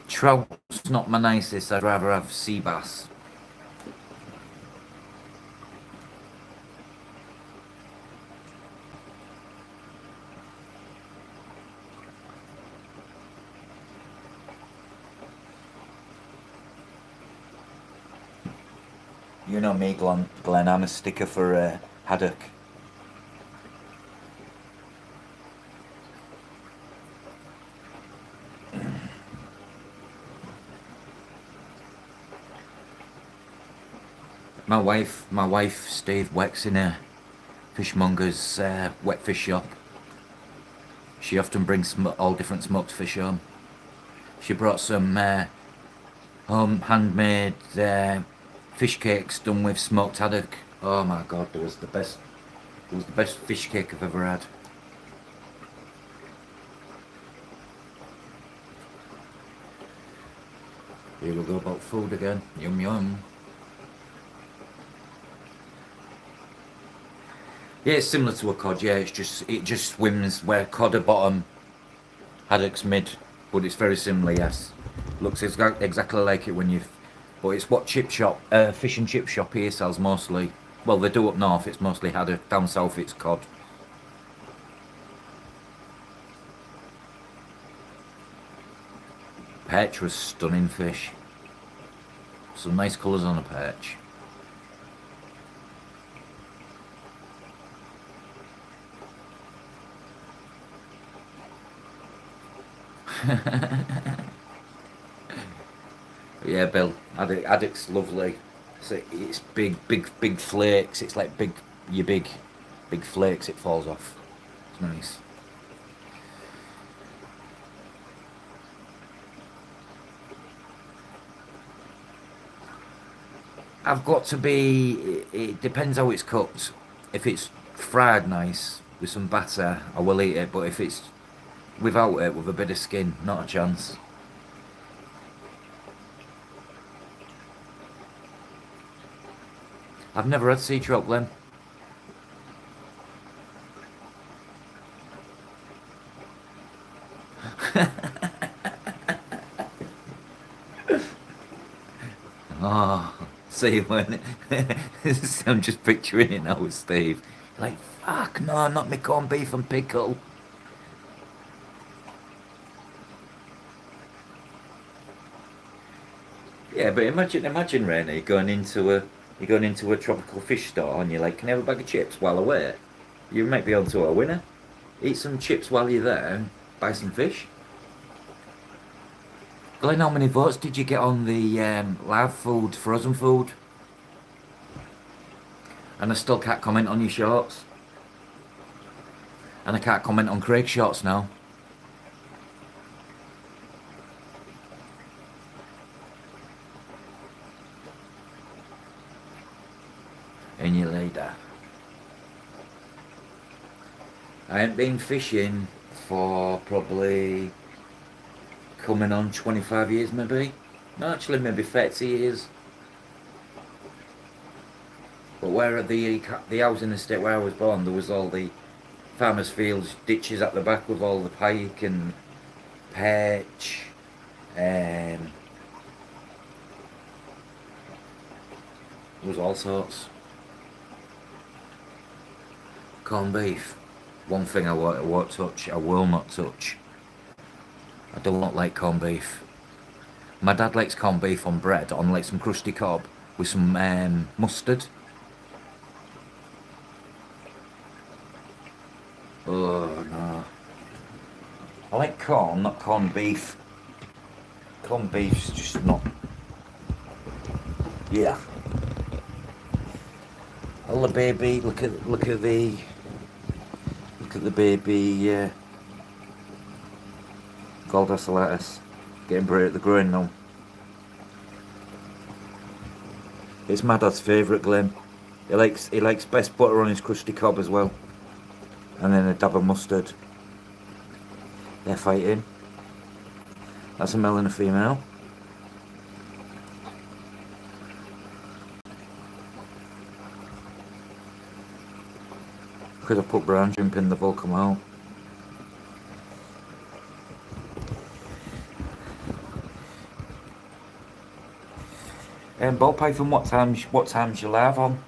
Speaker 1: Trout's not my nicest, I'd rather have sea bass. You know me, Glenn, I'm a sticker for haddock. My wife, Steve, works in a fishmonger's wet fish shop. She often brings all different smoked fish home. She brought some home handmade fish cakes done with smoked haddock. Oh my god, it was the best fish cake I've ever had. Here we go about food again. Yum yum. Yeah, it's similar to a cod. Yeah, it just swims where cod are bottom, haddock's mid, but it's very similar. Yes, looks exactly like it when you. But it's what fish and chip shop here sells mostly. Well, they do up north. It's mostly haddock. Down south, it's cod. Perch was stunning fish. Some nice colours on a perch. Yeah, Bill, addict's lovely. It's big flakes. It's like big flakes. It falls off. It's nice. I've got to be. It depends how it's cooked. If it's fried nice with some batter, I will eat it. But if it's without it, with a bit of skin, not a chance. I've never had sea trout, Glenn. Oh, see when I'm just picturing it now with Steve. Like, fuck no, not me corned beef and pickle. Yeah, but imagine, Rainy, you're going into a tropical fish store and you're like, can I have a bag of chips while I wait? You might be onto a winner. Eat some chips while you're there and buy some fish. Glenn, how many votes did you get on the live food, frozen food? And I still can't comment on your shorts. And I can't comment on Craig's shorts now. In you later. I ain't been fishing for probably coming on 25 years maybe. No, actually maybe 30 years. But where at the housing estate where I was born, there was all the farmers' fields, ditches at the back with all the pike and perch. There was all sorts. Corned beef. One thing I won't touch, I will not touch. I don't like corned beef. My dad likes corned beef on bread, on like some crusty cob with some mustard. Oh no. I like corn, not corned beef. Corned beef's just not. Yeah. Oh, the baby, look at the baby gold ocellatus getting bred at the growing now. It's my dad's favourite, Glenn. He likes best butter on his crusty cob as well. And then a dab of mustard. They're fighting. That's a male and a female. Because I put brown shrimp in, they've all come out. Ball Python, what time's your live on?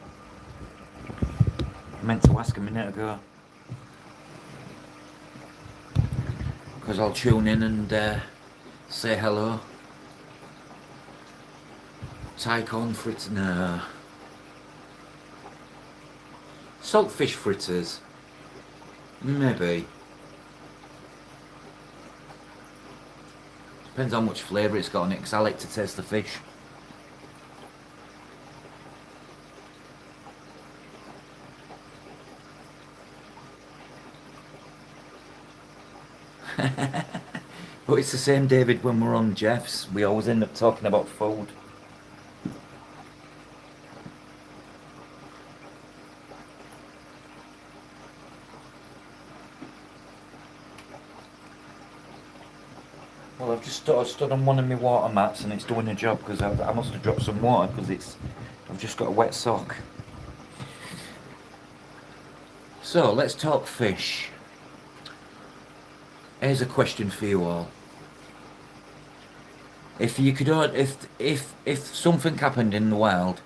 Speaker 1: I meant to ask a minute ago. Because I'll tune in and say hello. Thai corn fritters, no. Saltfish fritters, maybe. Depends how much flavour it's got on it, because I like to taste the fish. But it's the same, David, when we're on Jeff's. We always end up talking about food. Well, I've just stood on one of my water mats and it's doing a job because I must have dropped some water because I've just got a wet sock. So let's talk fish. Here's a question for you all. If you could, if something happened in the wild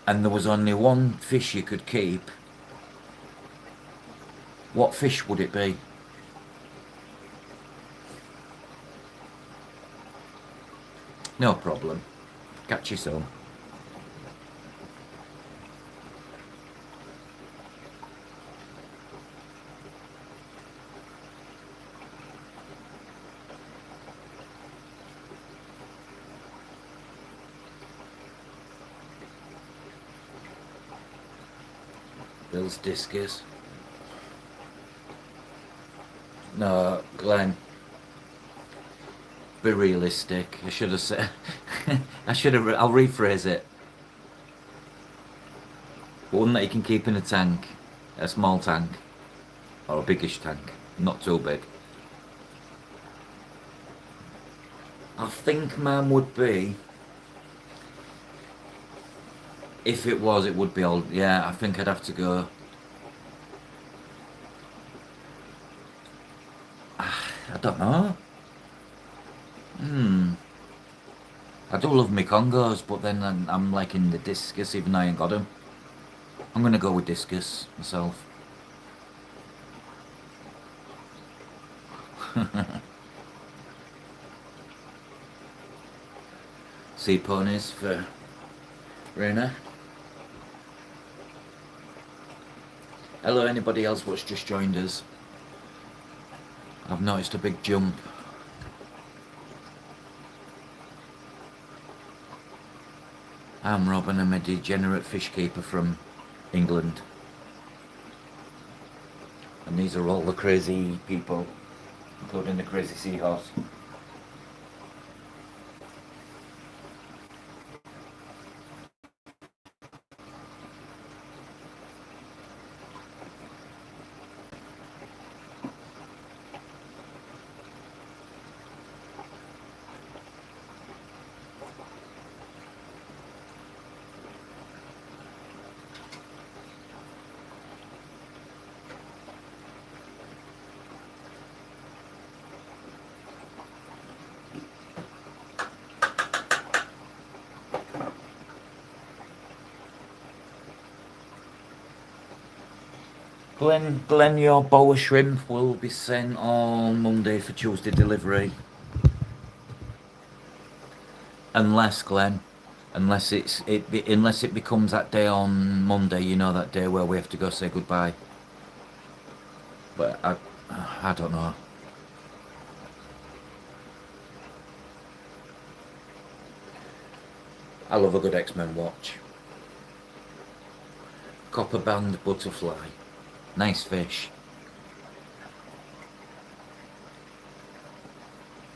Speaker 1: and there was only one fish you could keep, what fish would it be? No problem. Catch you soon. Bill's discus. No, Glenn. Be realistic. I should have said. I'll rephrase it. One that you can keep in a tank, a small tank, or a biggish tank, not too big. I think mine would be. If it was, it would be old. Yeah, I think I'd have to go. I don't know. I do love my Congos, but then I'm like in the discus, even though I ain't got them. I'm gonna go with discus myself. Sea ponies for Raina. Hello, anybody else what's just joined us? I've noticed a big jump. I'm Rob and I'm a degenerate fish keeper from England. And these are all the crazy people, including the crazy seahorse. Glenn, your boa shrimp will be sent on Monday for Tuesday delivery. Unless, Glenn, unless it becomes that day on Monday, you know, that day where we have to go say goodbye. But I don't know. I love a good X-Men watch. Copper band butterfly. Nice fish.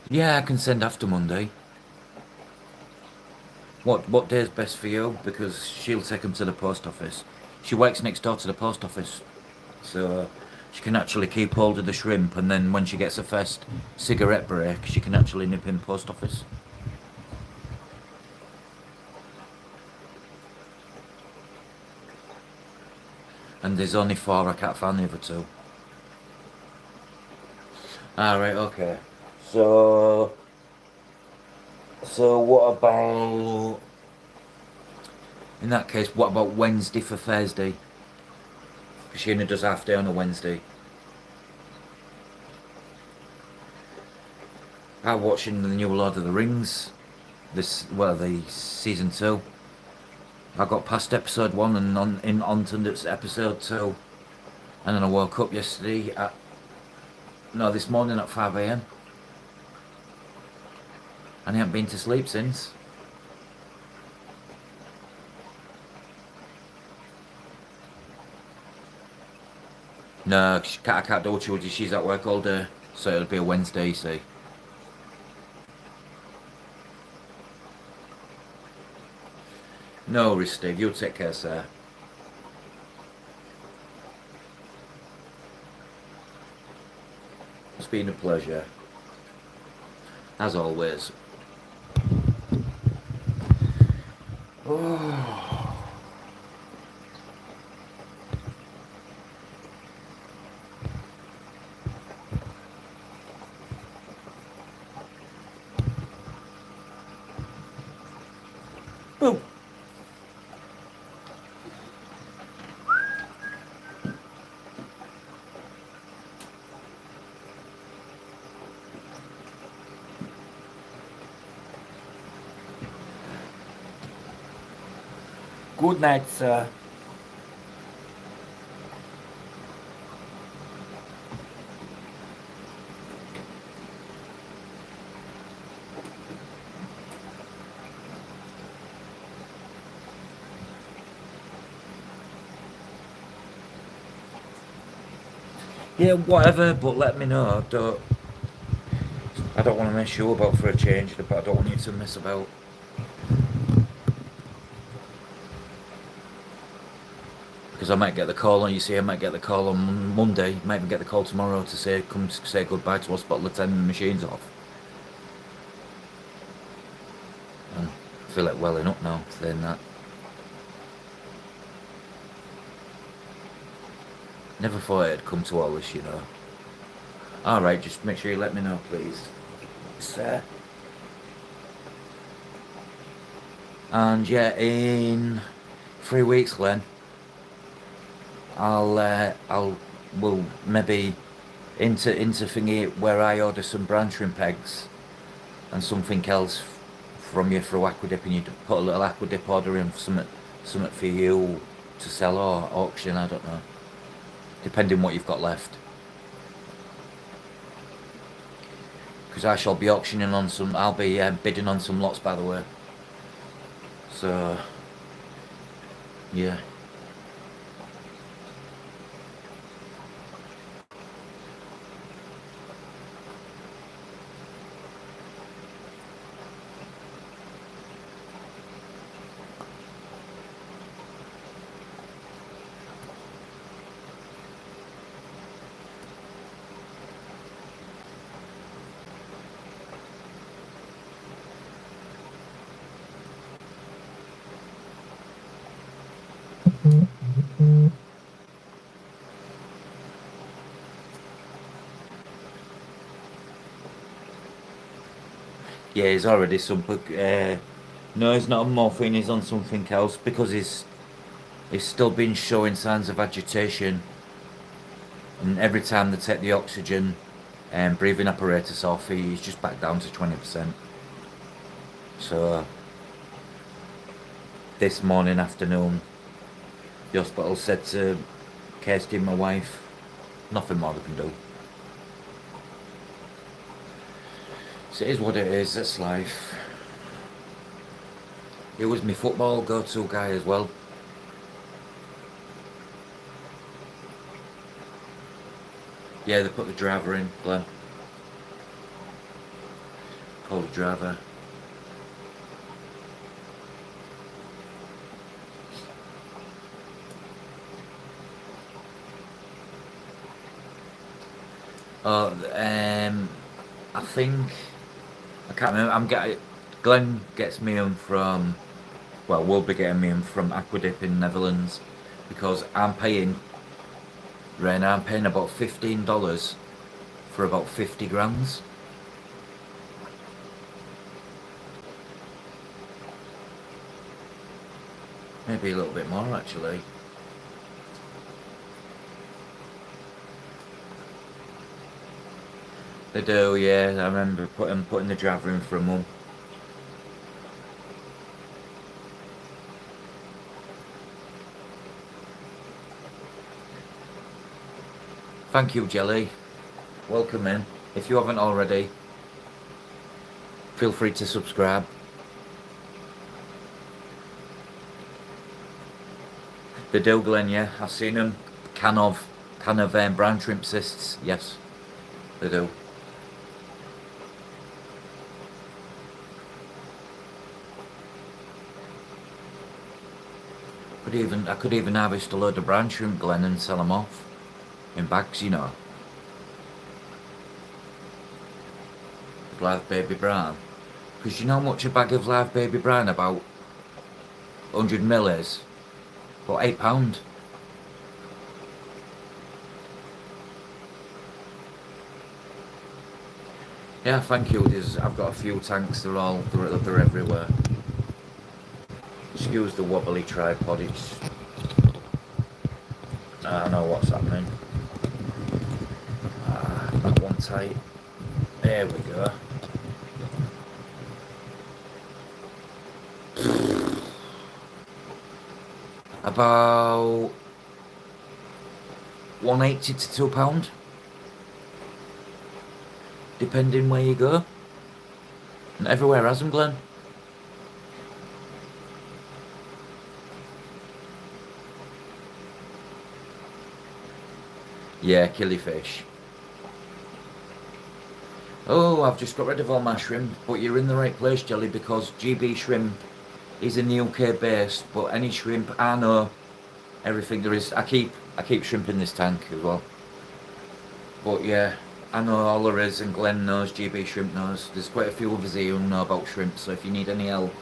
Speaker 1: Yeah, I can send after Monday. What day is best for you? Because she'll take them to the post office. She works next door to the post office. So she can actually keep hold of the shrimp, and then when she gets her first cigarette break, she can actually nip in post office. And there's only 4, I can't find the other 2. Alright, okay. So what about, in that case, what about Wednesday for Thursday? Because Sheena does half day on a Wednesday. I'm watching the new Lord of the Rings. The season 2. I got past episode 1 and on to episode 2. And then I woke up this morning at 5 AM. And I haven't been to sleep since. No, I can't do Tuesday, she's at work all day. So it'll be a Wednesday, you see. No worries, Steve. You take care, sir. It's been a pleasure. As always. Oh. Boom. Good night, sir. Yeah, whatever, but let me know. I don't want to mess you about for a change, but I don't want you to mess about. Because I might get the call on, you see, I might get the call on Monday, might even get the call tomorrow to say, come say goodbye to hospital attending the machines off. And I feel like welling up now, saying that. Never thought it'd come to all this, you know. Alright, just make sure you let me know, please. Sir. And yeah, in 3 weeks, Glenn, we'll maybe into thingy where I order some brine shrimp eggs and something else from you for aqua dip, and you put a little aqua dip order in for something for you to sell or auction, I don't know, depending what you've got left. Because I shall be auctioning on some, I'll be bidding on some lots, by the way. So, yeah. Yeah, he's already some. No, he's not on morphine. He's on something else because he's still been showing signs of agitation. And every time they take the oxygen and breathing apparatus off, he's just back down to 20%. So this morning, afternoon, the hospital said to Kirsty, my wife, nothing more they can do. So it is what it is. That's life. He was my football go-to guy as well. Yeah, they put the driver in, Glenn. Call the driver. Oh, I think I can't remember. Glenn gets me in from. Well, we'll be getting me in from Aquadip in Netherlands because I'm paying about $15 for about 50 grams. Maybe a little bit more actually. They do, yeah. I remember putting the driver in for a month. Thank you, Jelly. Welcome in. If you haven't already, feel free to subscribe. They do, Glenn, yeah. I've seen them. Can of brine shrimp cysts. Yes, they do. I could even harvest a load of brine shrimp, Glenn, and sell them off in bags, you know. Live baby brine. Because you know how much a bag of live baby brine, about 100 mil is? About £8. Yeah, thank you. I've got a few tanks. They're everywhere. Excuse the wobbly tripod. I don't know what's happening. That one tight. There we go. About 180 to £2, depending where you go. And everywhere has them, Glenn. Yeah, killifish. Oh, I've just got rid of all my shrimp, but you're in the right place, Jelly, because GB shrimp is in the UK based, but any shrimp, I know everything there is. I keep shrimp in this tank as well. But yeah, I know all there is, and Glenn knows, GB shrimp knows. There's quite a few of us here who know about shrimp, so if you need any help,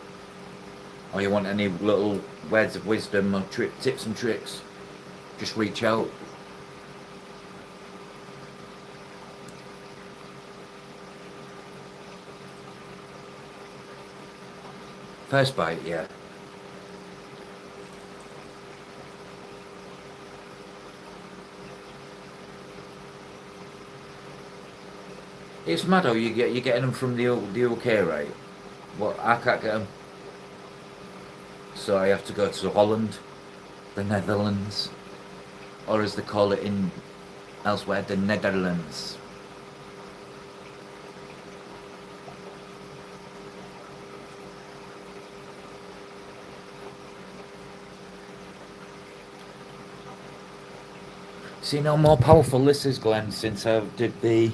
Speaker 1: or you want any little words of wisdom or tips and tricks, just reach out. First bite, yeah. It's mad how you're getting them from the UK, right? Well, I can't get them, so I have to go to Holland, the Netherlands, or as they call it in elsewhere, the Netherlands. See, no more powerful this is, Glenn, since I did the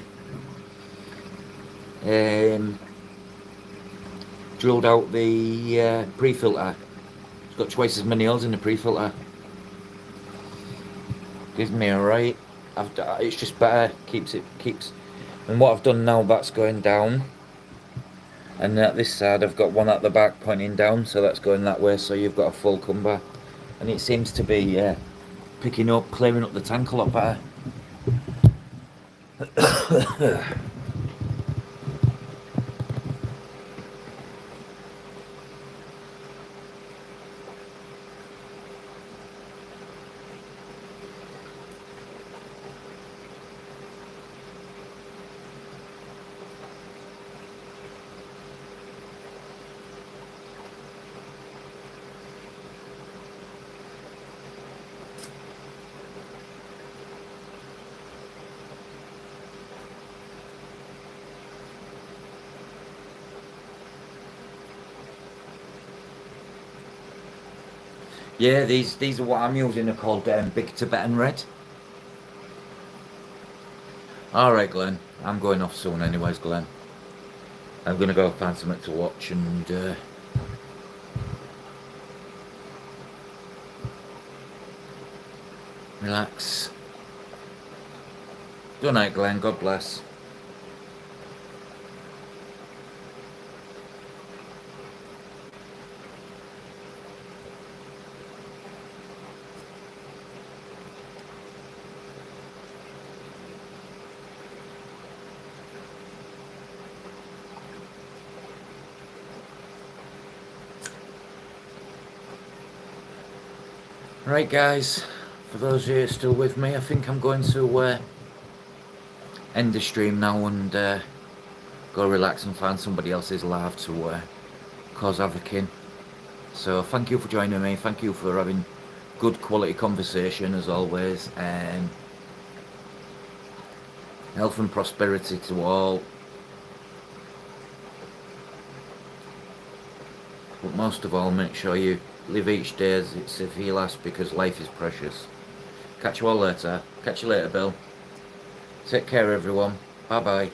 Speaker 1: drilled out the pre-filter. It's got twice as many holes in the pre-filter. Gives me a right. It's just better. Keeps. And what I've done now, that's going down. And at this side, I've got one at the back pointing down, so that's going that way. So you've got a full cumber, and it seems to be picking up, clearing up the tank a lot better. Yeah, these are what I'm using. They're called Big Tibetan Red. All right, Glenn. I'm going off soon, anyways, Glenn. I'm gonna go find something to watch and relax. Good night, Glenn. God bless. Right, guys. For those of you still with me, I think I'm going to end the stream now and go relax and find somebody else's live to cause havoc in. So thank you for joining me. Thank you for having good quality conversation as always. Health and prosperity to all. But most of all, make sure you live each day as it's if you last, because life is precious. Catch you all later. Catch you later, Bill. Take care, everyone. Bye bye.